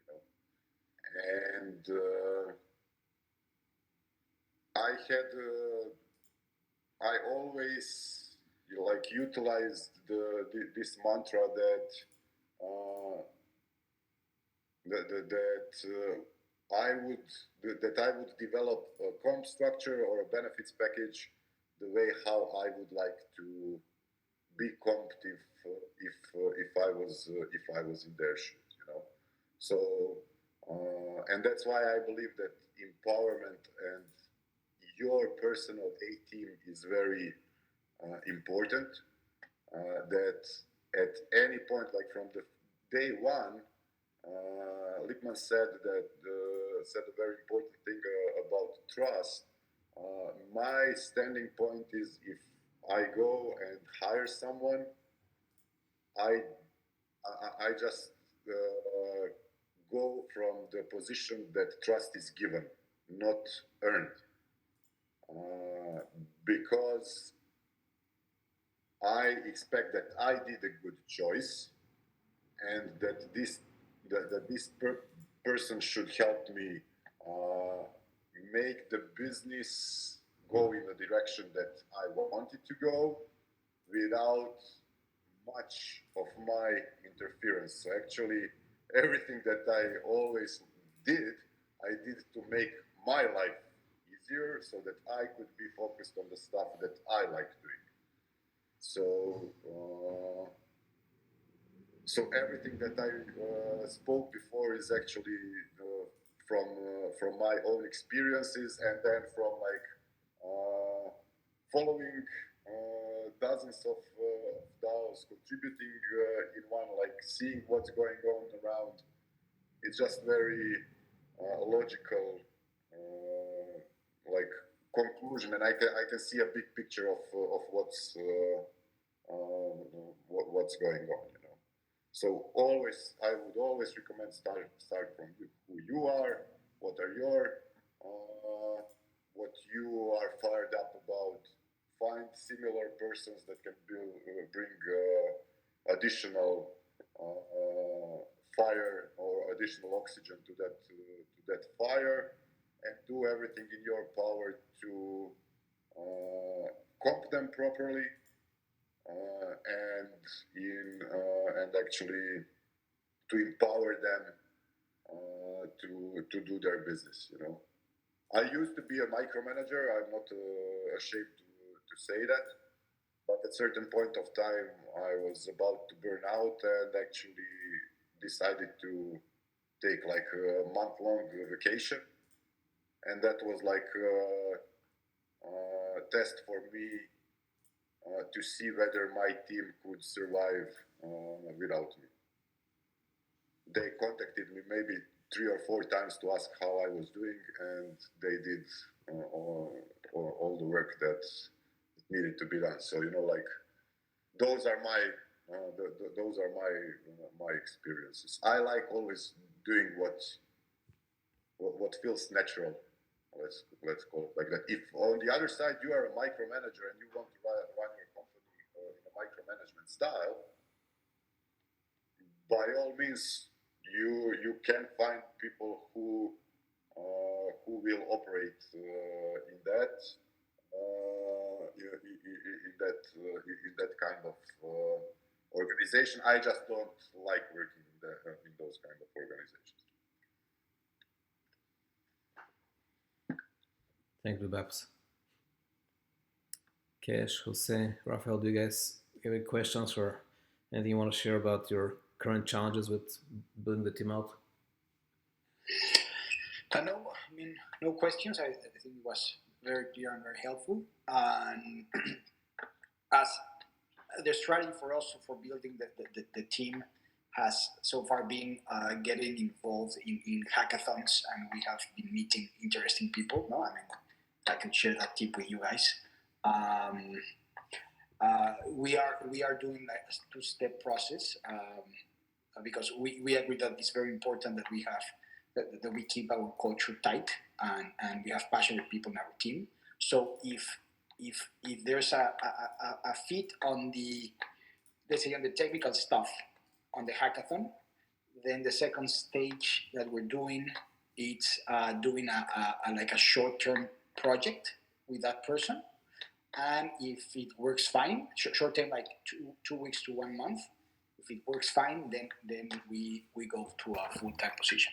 and I always utilized this mantra that I would develop a comp structure or a benefits package the way how I would like to be comped if I was in their shoes, So and that's why I believe that empowerment and your personal A team is very important. That at any point, like from the day one, Lippmann said a very important thing about trust. My standing point is if I go and hire someone, I just go from the position that trust is given, not earned, because I expect that I did a good choice, and that this person should help me make the business go in the direction that I want it to go without much of my interference. So actually, everything that I always did, I did to make my life easier so that I could be focused on the stuff that I like doing. So everything that I spoke before is actually from my own experiences, and then from like following dozens of DAOs, contributing in one, like seeing what's going on around. It's just very logical, like conclusion, and I can see a big picture of what's going on. So I would always recommend start from who you are, what are your, what you are fired up about. Find similar persons that can bring additional fire or additional oxygen to that fire, and do everything in your power to comp them properly. And actually to empower them to do their business. I used to be a micromanager. I'm not ashamed to say that, but at a certain point of time, I was about to burn out and actually decided to take like a month-long vacation, and that was like a test for me to see whether my team could survive without me. They contacted me maybe 3 or 4 times to ask how I was doing, and they did all the work that needed to be done. So like those are my my experiences. I like always doing what feels natural. Let's call it like that. If on the other side you are a micromanager and you want to run your company in a micromanagement style, by all means you can find people who will operate in that kind of organization. I just don't like working in those kind of organizations. Thank you, Babs. Kesh, Jose, Rafael, do you guys have any questions or anything you want to share about your current challenges with building the team out? No questions. I think it was very clear and very helpful. And as the strategy for us for building the team has so far been getting involved in hackathons, and we have been meeting interesting people. I can share that tip with you guys. We are doing like a 2-step process because we agree that it's very important that we have that we keep our culture tight and we have passionate people in our team. So if there's a fit on the, let's say, on the technical stuff on the hackathon, then the second stage that we're doing is doing a short-term project with that person. And if it works fine, short term, like 2 weeks to 1 month, if it works fine, then we go to a full-time position.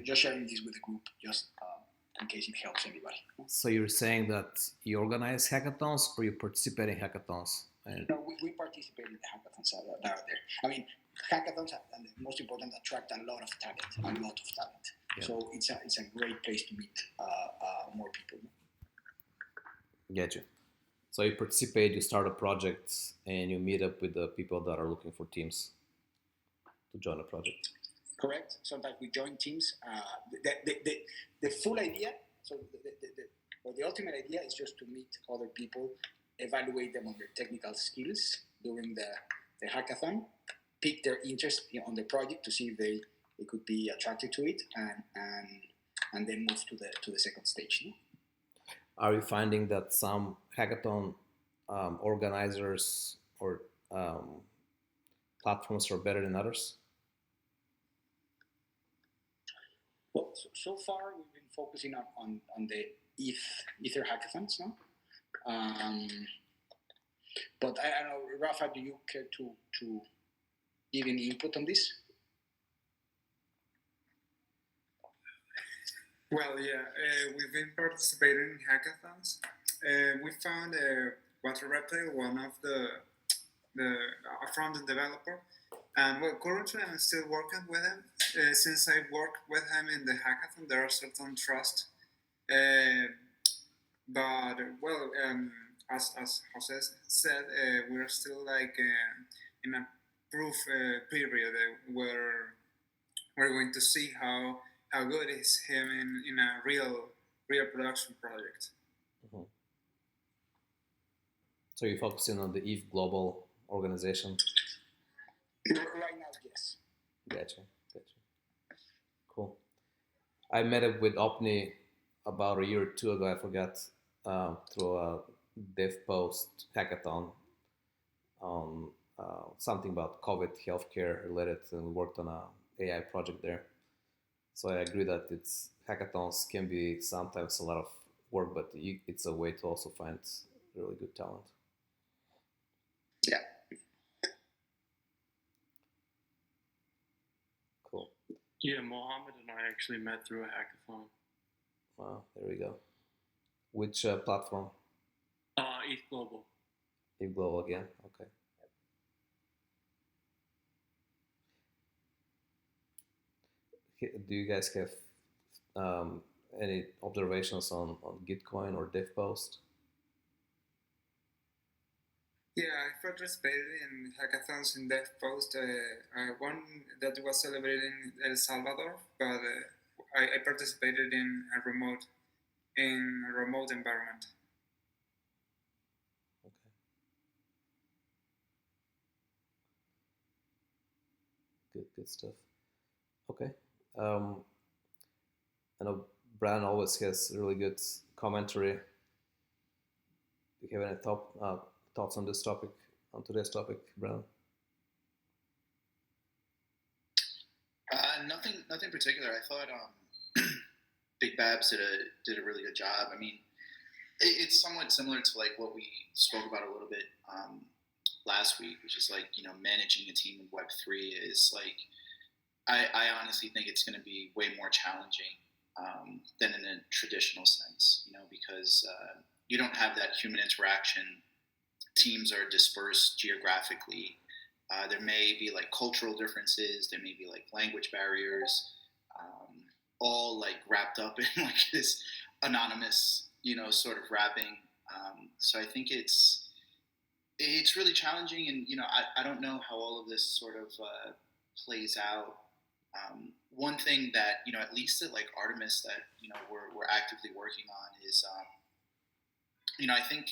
Just sharing this with the group, just in case it helps anybody. So you're saying that you organize hackathons or you participate in hackathons? No, we participate in the hackathons that are there. Hackathons are, and most important, attract a lot of talent. Yeah. So it's a great place to meet more people. Get you. So you participate, you start a project, and you meet up with the people that are looking for teams to join a project. Correct. Sometimes we join teams. The full idea, so the ultimate idea is just to meet other people, evaluate them on their technical skills during the hackathon, pick their interest on the project to see if they could be attracted to it, and and then move to the second stage. No? Are you finding that some hackathon organizers or platforms are better than others? Well, so far we've been focusing on the Ether hackathons, no? But I don't know, Rafa, do you care to give any input on this? Well, yeah, we've been participating in hackathons. We found Water Reptile, one of a front-end developer, and well, currently I'm still working with him. Since I work with him in the hackathon, there are certain trust. But well, as Jose said, we're still like in a proof period where we're going to see how good is him in a real production project. Mm-hmm. So you're focusing on the Eve Global organization? Right now, yes. Gotcha. Cool. I met up with Opni about a year or two ago, I forgot, through a DevPost hackathon on something about COVID healthcare related, and we worked on a AI project there. So I agree that hackathons can be sometimes a lot of work, but it's a way to also find really good talent. Yeah. Cool. Yeah, Mohammed and I actually met through a hackathon. Wow, there we go. Which platform? Eve Global. Eve Global again, okay. Do you guys have any observations on Gitcoin or DevPost? Yeah, I participated in hackathons in DevPost. One that was celebrated in El Salvador, but I participated in a remote environment. Okay. Good stuff. Okay. I know Brian always has really good commentary. Do you have any thoughts on this topic, on today's topic, Brian? Nothing particular. I thought Big Babs did a really good job. I mean, it's somewhat similar to like what we spoke about a little bit last week, which is like, you know, managing a team in Web3 is like, I honestly think it's going to be way more challenging than in a traditional sense, you know, because you don't have that human interaction. Teams are dispersed geographically. There may be like cultural differences. There may be like language barriers, all like wrapped up in like this anonymous, you know, sort of wrapping. So I think it's really challenging, and you know, I don't know how all of this sort of plays out. One thing that, you know, at least at like Artemis that, you know, we're actively working on is, you know, I think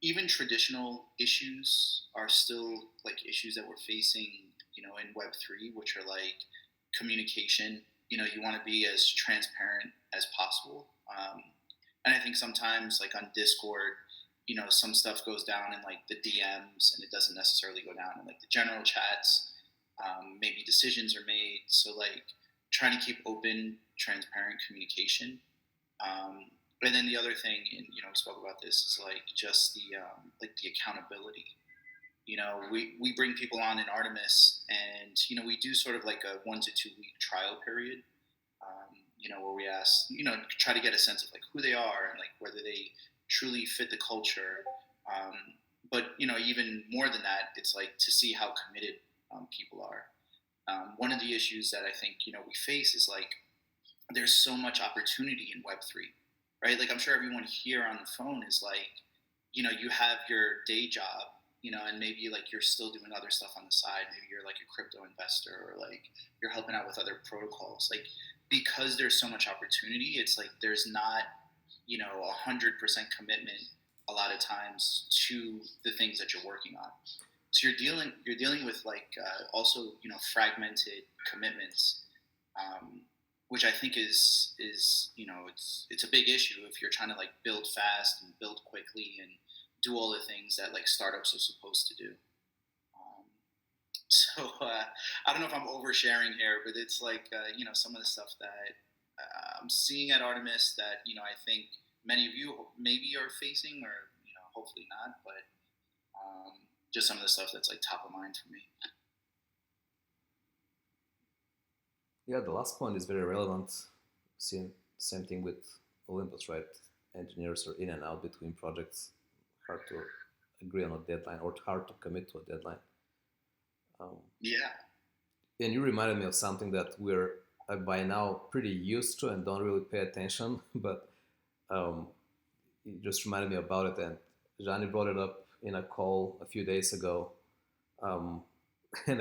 even traditional issues are still like issues that we're facing, you know, in Web3, which are like communication. You know, you want to be as transparent as possible. And I think sometimes like on Discord, you know, some stuff goes down in like the DMs and it doesn't necessarily go down in like the general chats. Maybe decisions are made. So like trying to keep open, transparent communication. And then the other thing, and you know, we spoke about this, is like just the accountability. You know, we bring people on in Artemis, and you know, we do sort of like a 1 to 2 week trial period. You know, where we ask, you know, try to get a sense of like who they are and like whether they truly fit the culture. But you know, even more than that, it's like to see how committed people are. One of the issues that I think, you know, we face is like there's so much opportunity in Web3, right? Like I'm sure everyone here on the phone is like, you know, you have your day job, you know, and maybe like you're still doing other stuff on the side. Maybe you're like a crypto investor, or like you're helping out with other protocols. Like because there's so much opportunity, it's like there's not, you know, 100% commitment a lot of times to the things that you're working on. So you're dealing with like also, you know, fragmented commitments. which I think is it's a big issue if you're trying to like build fast and build quickly and do all the things that like startups are supposed to do. So I don't know if I'm oversharing here, but it's like some of the stuff that I'm seeing at Artemis that I think many of you maybe are facing, or hopefully not, but just some of the stuff that's like top of mind for me. Yeah, the last point is very relevant. Same thing with Olympus, right? Engineers are in and out between projects. Hard to agree on a deadline or hard to commit to a deadline. Yeah. And you reminded me of something that we're by now pretty used to and don't really pay attention, but you just reminded me about it, and Gianni brought it up in a call a few days ago, and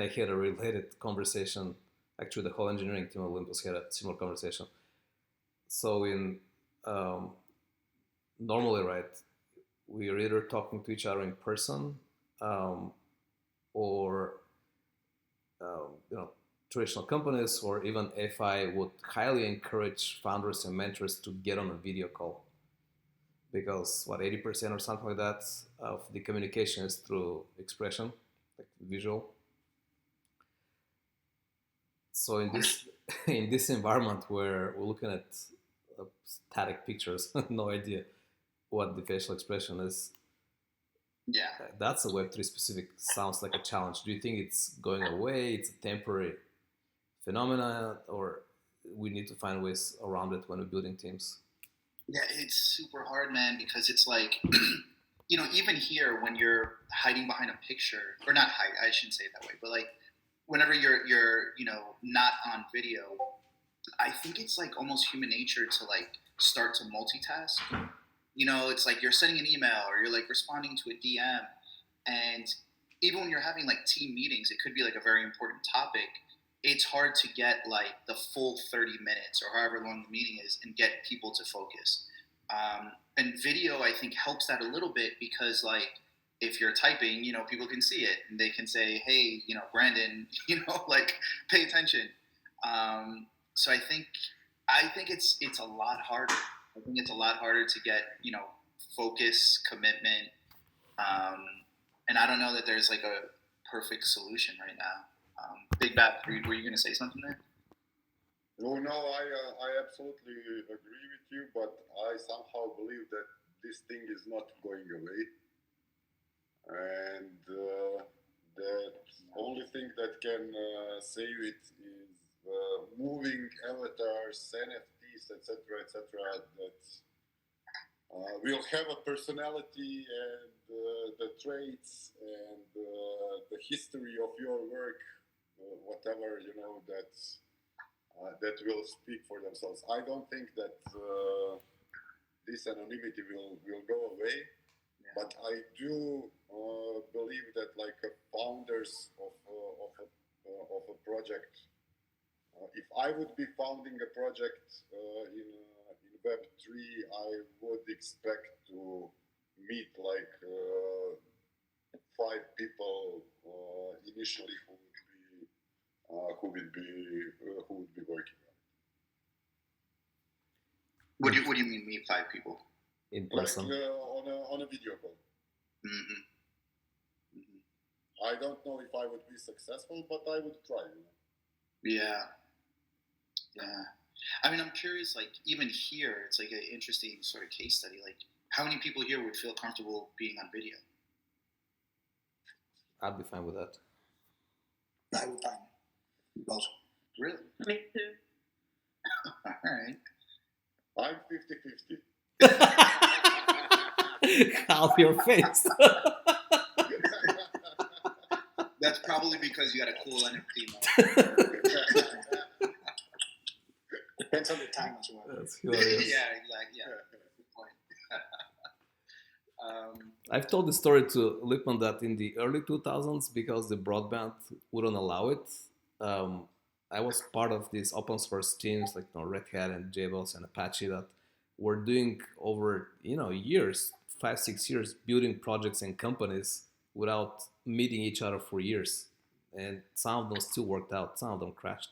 I had a related conversation. Actually, the whole engineering team of Olympus had a similar conversation. So normally, right, we are either talking to each other in person or traditional companies, or even FI would highly encourage founders and mentors to get on a video call, because 80% or something like that of the communication is through expression, like visual. So in this environment where we're looking at static pictures, no idea what the facial expression is. Yeah, that's a Web3 specific. Sounds like a challenge. Do you think it's going away? It's a temporary phenomena, or we need to find ways around it when we're building teams? Yeah, it's super hard, man, because it's like, even here when you're hiding behind a picture, or not hide, I shouldn't say it that way, but like whenever you're not on video, I think it's like almost human nature to like start to multitask. It's like you're sending an email or you're like responding to a DM, and even when you're having like team meetings, it could be like a very important topic. It's hard to get like the full 30 minutes or however long the meeting is and get people to focus. And video, I think, helps that a little bit, because like if you're typing, people can see it and they can say, hey, Brandon, like pay attention. So I think it's a lot harder. I think it's a lot harder to get, focus, commitment. And I don't know that there's like a perfect solution right now. BigBabol, were you going to say something there? No, I absolutely agree with you, but I somehow believe that this thing is not going away. And the only thing that can save it is moving avatars, NFTs, etc., that will have a personality and the traits and the history of your work, whatever, that will speak for themselves. I don't think that this anonymity will go away, but I do believe that like founders of a project, if I would be founding a project in Web3, I would expect to meet like 5 people initially who would be working on it. What do you mean meet 5 people? In person? Like on a video call. Mm-hmm. I don't know if I would be successful, but I would try. Yeah. I mean, I'm curious, like, even here, it's like an interesting sort of case study. Like, how many people here would feel comfortable being on video? I'd be fine with that. I would fine. Both. Really? Me too. All right. I'm 50-50. Half your face. That's probably because you got a cool NFT mode. Depends on the time as well. That's hilarious. Yeah, exactly. Yeah, good point. I've told the story to Lippmann that in the early 2000s, because the broadband wouldn't allow it, I was part of these open source teams like Red Hat and JBoss and Apache that were doing over years, 5-6 years, building projects and companies without meeting each other for years, and some of them still worked out, some of them crashed.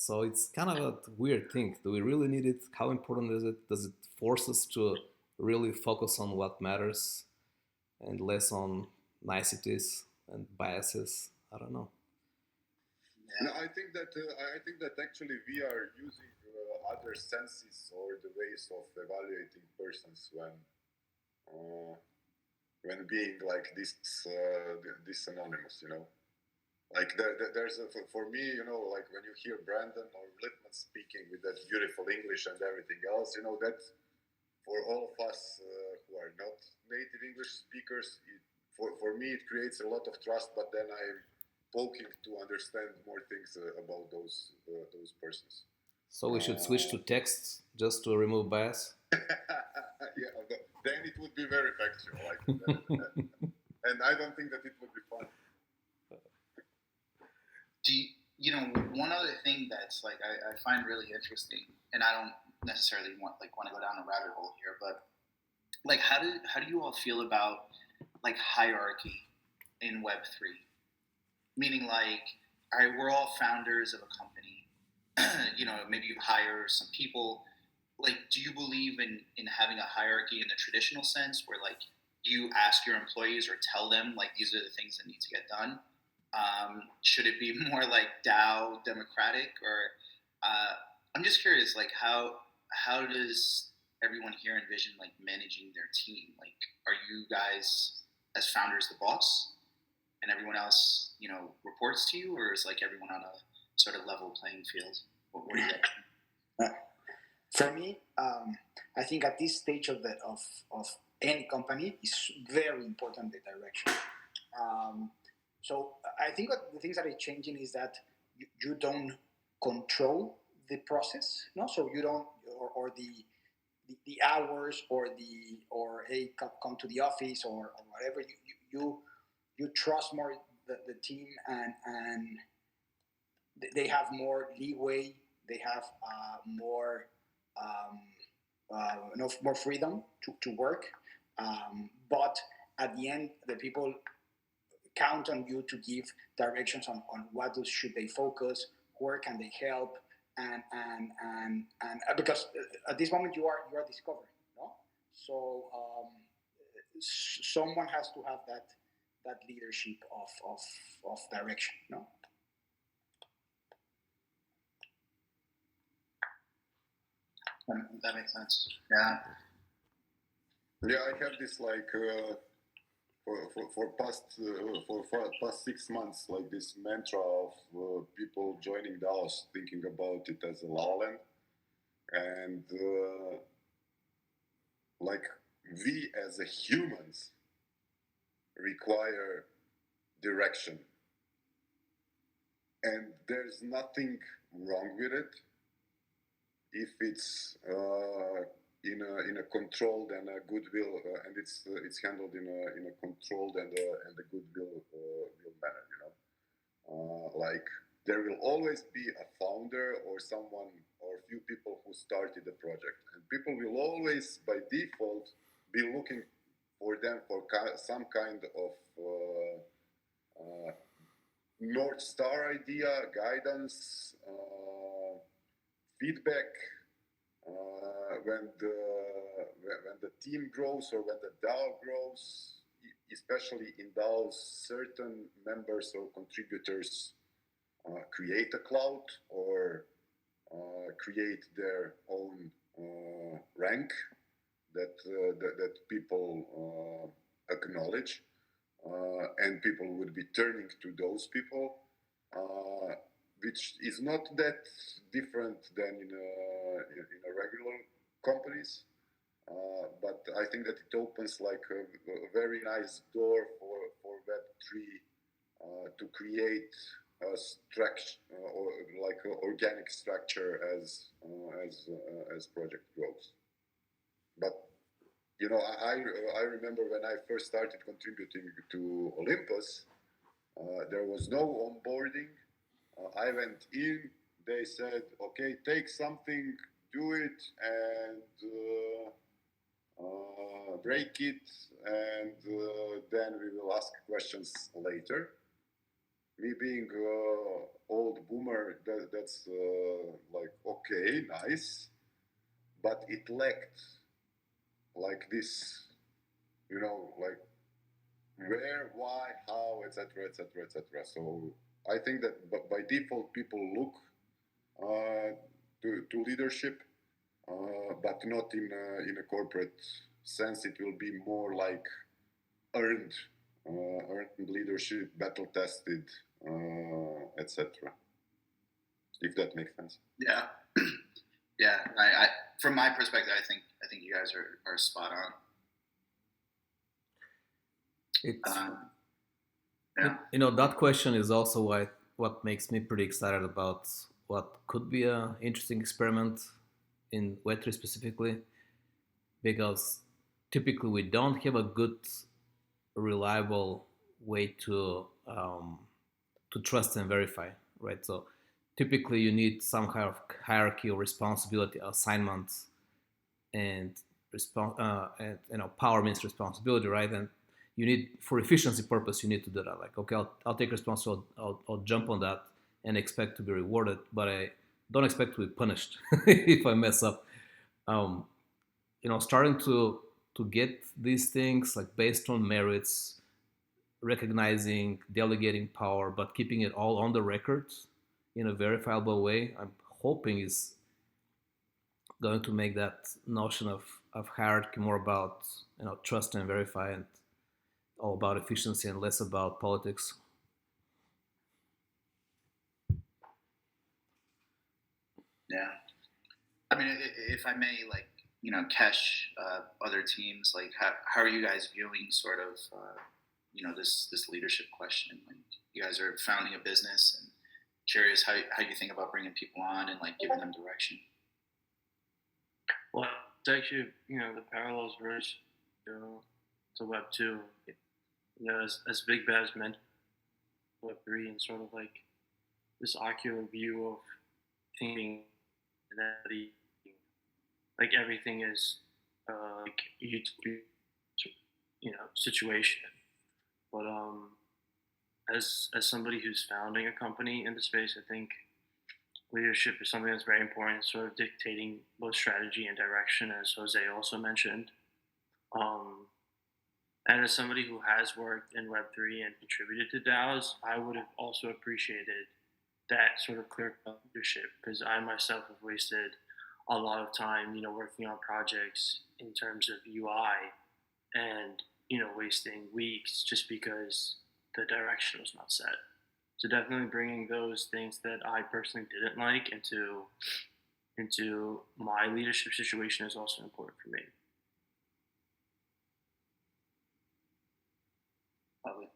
So it's kind of a weird thing. Do we really need it? How important is it? Does it force us to really focus on what matters and less on niceties and biases? I don't know. No, I think that actually we are using other senses or the ways of evaluating persons uh, when being like this anonymous, you know. Like there's for me, you know, like when you hear Brandon or Lippman speaking with that beautiful English and everything else, you know, that for all of us who are not native English speakers, for me it creates a lot of trust. But then I'm poking to understand more things about those persons. So we should switch to text just to remove bias. Yeah, then it would be very factual, like, and I don't think that it would be fun. One other thing that's like I find really interesting, and I don't necessarily want to go down a rabbit hole here, but like how do you all feel about like hierarchy in Web3? Meaning like, all right, we're all founders of a company. Maybe you hire some people. Like, do you believe in having a hierarchy in the traditional sense, where like you ask your employees or tell them like these are the things that need to get done? Should it be more like DAO democratic, or I'm just curious, like how does everyone here envision like managing their team? Like, are you guys as founders the boss, and everyone else, reports to you, or is like everyone on a sort of level playing field? What do you think? For me, I think at this stage of any company, it's very important the direction. So I think what the things that are changing is that you don't control the process, no. So you don't, or the hours, or hey, come to the office, or whatever. You trust more the team, and they have more leeway. They have more more freedom to work. But at the end, the people count on you to give directions on what should they focus, where can they help, and because at this moment you are discovering, no. So someone has to have that leadership of direction, no. That makes sense. Yeah. Yeah, I have this like for past 6 months, like this mantra of people joining DAOs thinking about it as a La La Land, and like we as a humans require direction, and there's nothing wrong with it if it's in a controlled and a goodwill, and it's handled in a controlled and a goodwill manner. You know, like there will always be a founder or someone or a few people who started the project, and people will always by default be looking for them for some kind of North Star idea, guidance, feedback. When the team grows or when the DAO grows, especially in DAOs, certain members or contributors create a cloud or create their own rank that people acknowledge, and people would be turning to those people. Which is not that different than in a regular companies, but I think that it opens like a very nice door for Web3 to create a structure or like an organic structure as project grows. But you know, I remember when I first started contributing to Olympus, there was no onboarding. I went in, they said, okay, take something, do it, and break it, and then we will ask questions later. me being old boomer, that's like okay, nice, but it lacked like this, like where, why, how, etc., etc., etc. So I think that by default people look to leadership, but not in a corporate sense. It will be more like earned earned leadership, battle tested, etc. If that makes sense. Yeah, yeah. I from my perspective, I think you guys are spot on. It's Yeah. that question is also what makes me pretty excited about what could be an interesting experiment in Web3 specifically, because typically we don't have a good, reliable way to trust and verify, right? So typically you need some kind of hierarchy or responsibility assignment, and power means responsibility, right? And you need, for efficiency purpose, you need to do that. Like, okay, I'll take responsibility, I'll jump on that and expect to be rewarded, but I don't expect to be punished if I mess up. Um, Starting to get these things like based on merits, recognizing, delegating power, but keeping it all on the record in a verifiable way, I'm hoping is going to make that notion of hierarchy more about trust and verify, and all about efficiency and less about politics. Yeah. I mean, if I may, like, catch other teams, like, how are you guys viewing sort of, this leadership question? Like, you guys are founding a business, and curious how you think about bringing people on and like giving them direction. Well, it's actually, the parallels verse to Web 2. As BigBabol meant Web 3, and sort of like this ocular view of thinking and like everything is like YouTube, situation. But as somebody who's founding a company in the space, I think leadership is something that's very important, sort of dictating both strategy and direction, as Jose also mentioned. And as somebody who has worked in Web3 and contributed to DAOs, I would have also appreciated that sort of clear leadership, because I myself have wasted a lot of time, working on projects in terms of UI, and wasting weeks just because the direction was not set. So definitely bringing those things that I personally didn't like into my leadership situation is also important for me. Lovely.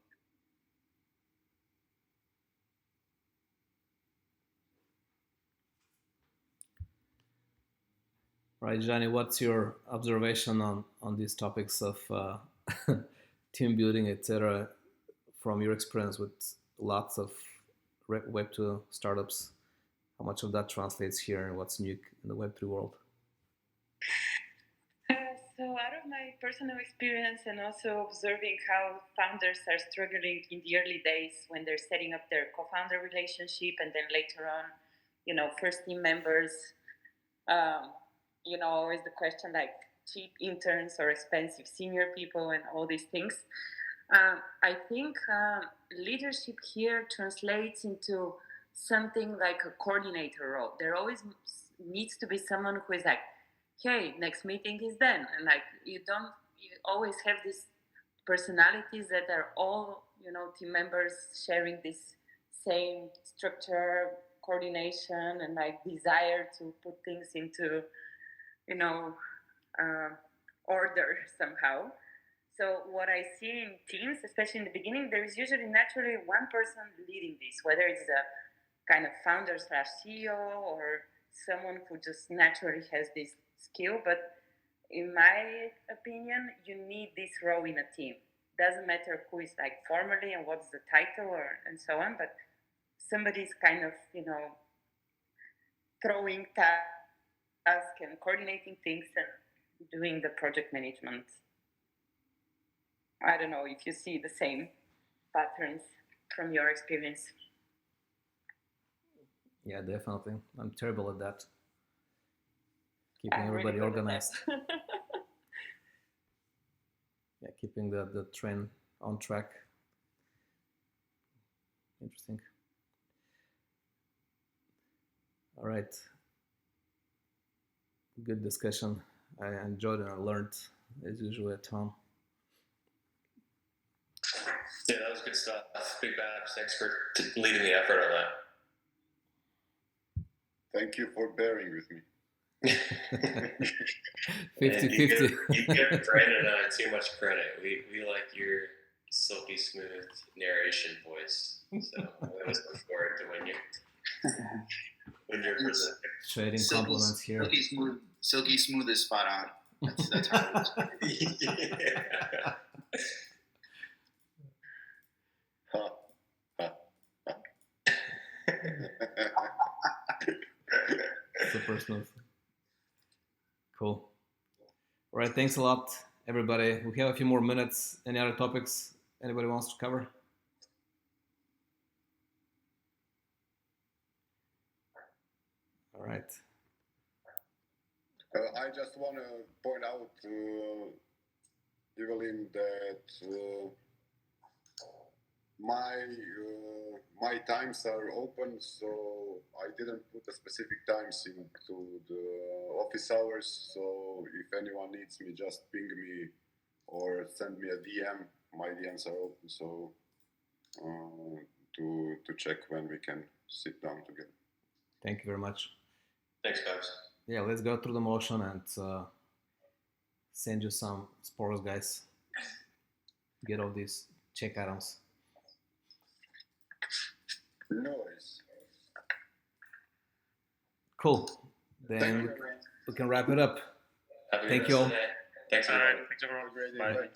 Right, Johnny, what's your observation on these topics of team building, etc., from your experience with lots of Web2 startups? How much of that translates here, and what's new in the Web3 world? So out of my personal experience, and also observing how founders are struggling in the early days when they're setting up their co-founder relationship, and then later on, first team members, always the question like cheap interns or expensive senior people and all these things. I think leadership here translates into something like a coordinator role. There always needs to be someone who is like, hey, next meeting is then. And like, you always have these personalities that are all, team members sharing this same structure, coordination, and like desire to put things into, order somehow. So what I see in teams, especially in the beginning, there is usually naturally one person leading this, whether it's a kind of founder / CEO or someone who just naturally has this skill. But in my opinion, you need this role in a team. Doesn't matter who is like formally and what's the title and so on, but somebody's kind of, throwing tasks and coordinating things and doing the project management. I don't know if you see the same patterns. from your experience. Yeah, definitely. I'm terrible at that. Keeping I'm everybody really good at organized. that. Yeah, keeping the train on track. Interesting. All right. Good discussion. I enjoyed and I learned as usual a ton. Yeah, that was good stuff. Big Babs, thanks for leading the effort on that. Thank you for bearing with me. 50-50. You give Brandon and I too much credit. We like your silky smooth narration voice. So I always look forward to when you're presenting. Trading compliments here. Silky smooth is spot on. That's how it is. Yeah. Super smooth. Cool. All right, thanks a lot, everybody. We have a few more minutes. Any other topics anybody wants to cover? All right. I just want to point out, Evelyn, that my times are open, so I didn't put the specific times into the office hours. So if anyone needs me, just ping me or send me a DM. My DMs are open, so to check when we can sit down together. Thank you very much. Thanks, Babs. Yeah, let's go through the motion and send you some Sporos guys. Get all these check items. Noise. Cool. Then we can wrap it up. Have a good Thank rest you of all. the day. Thanks, All everyone. right, thanks everyone. Have a great day. Bye. Bye.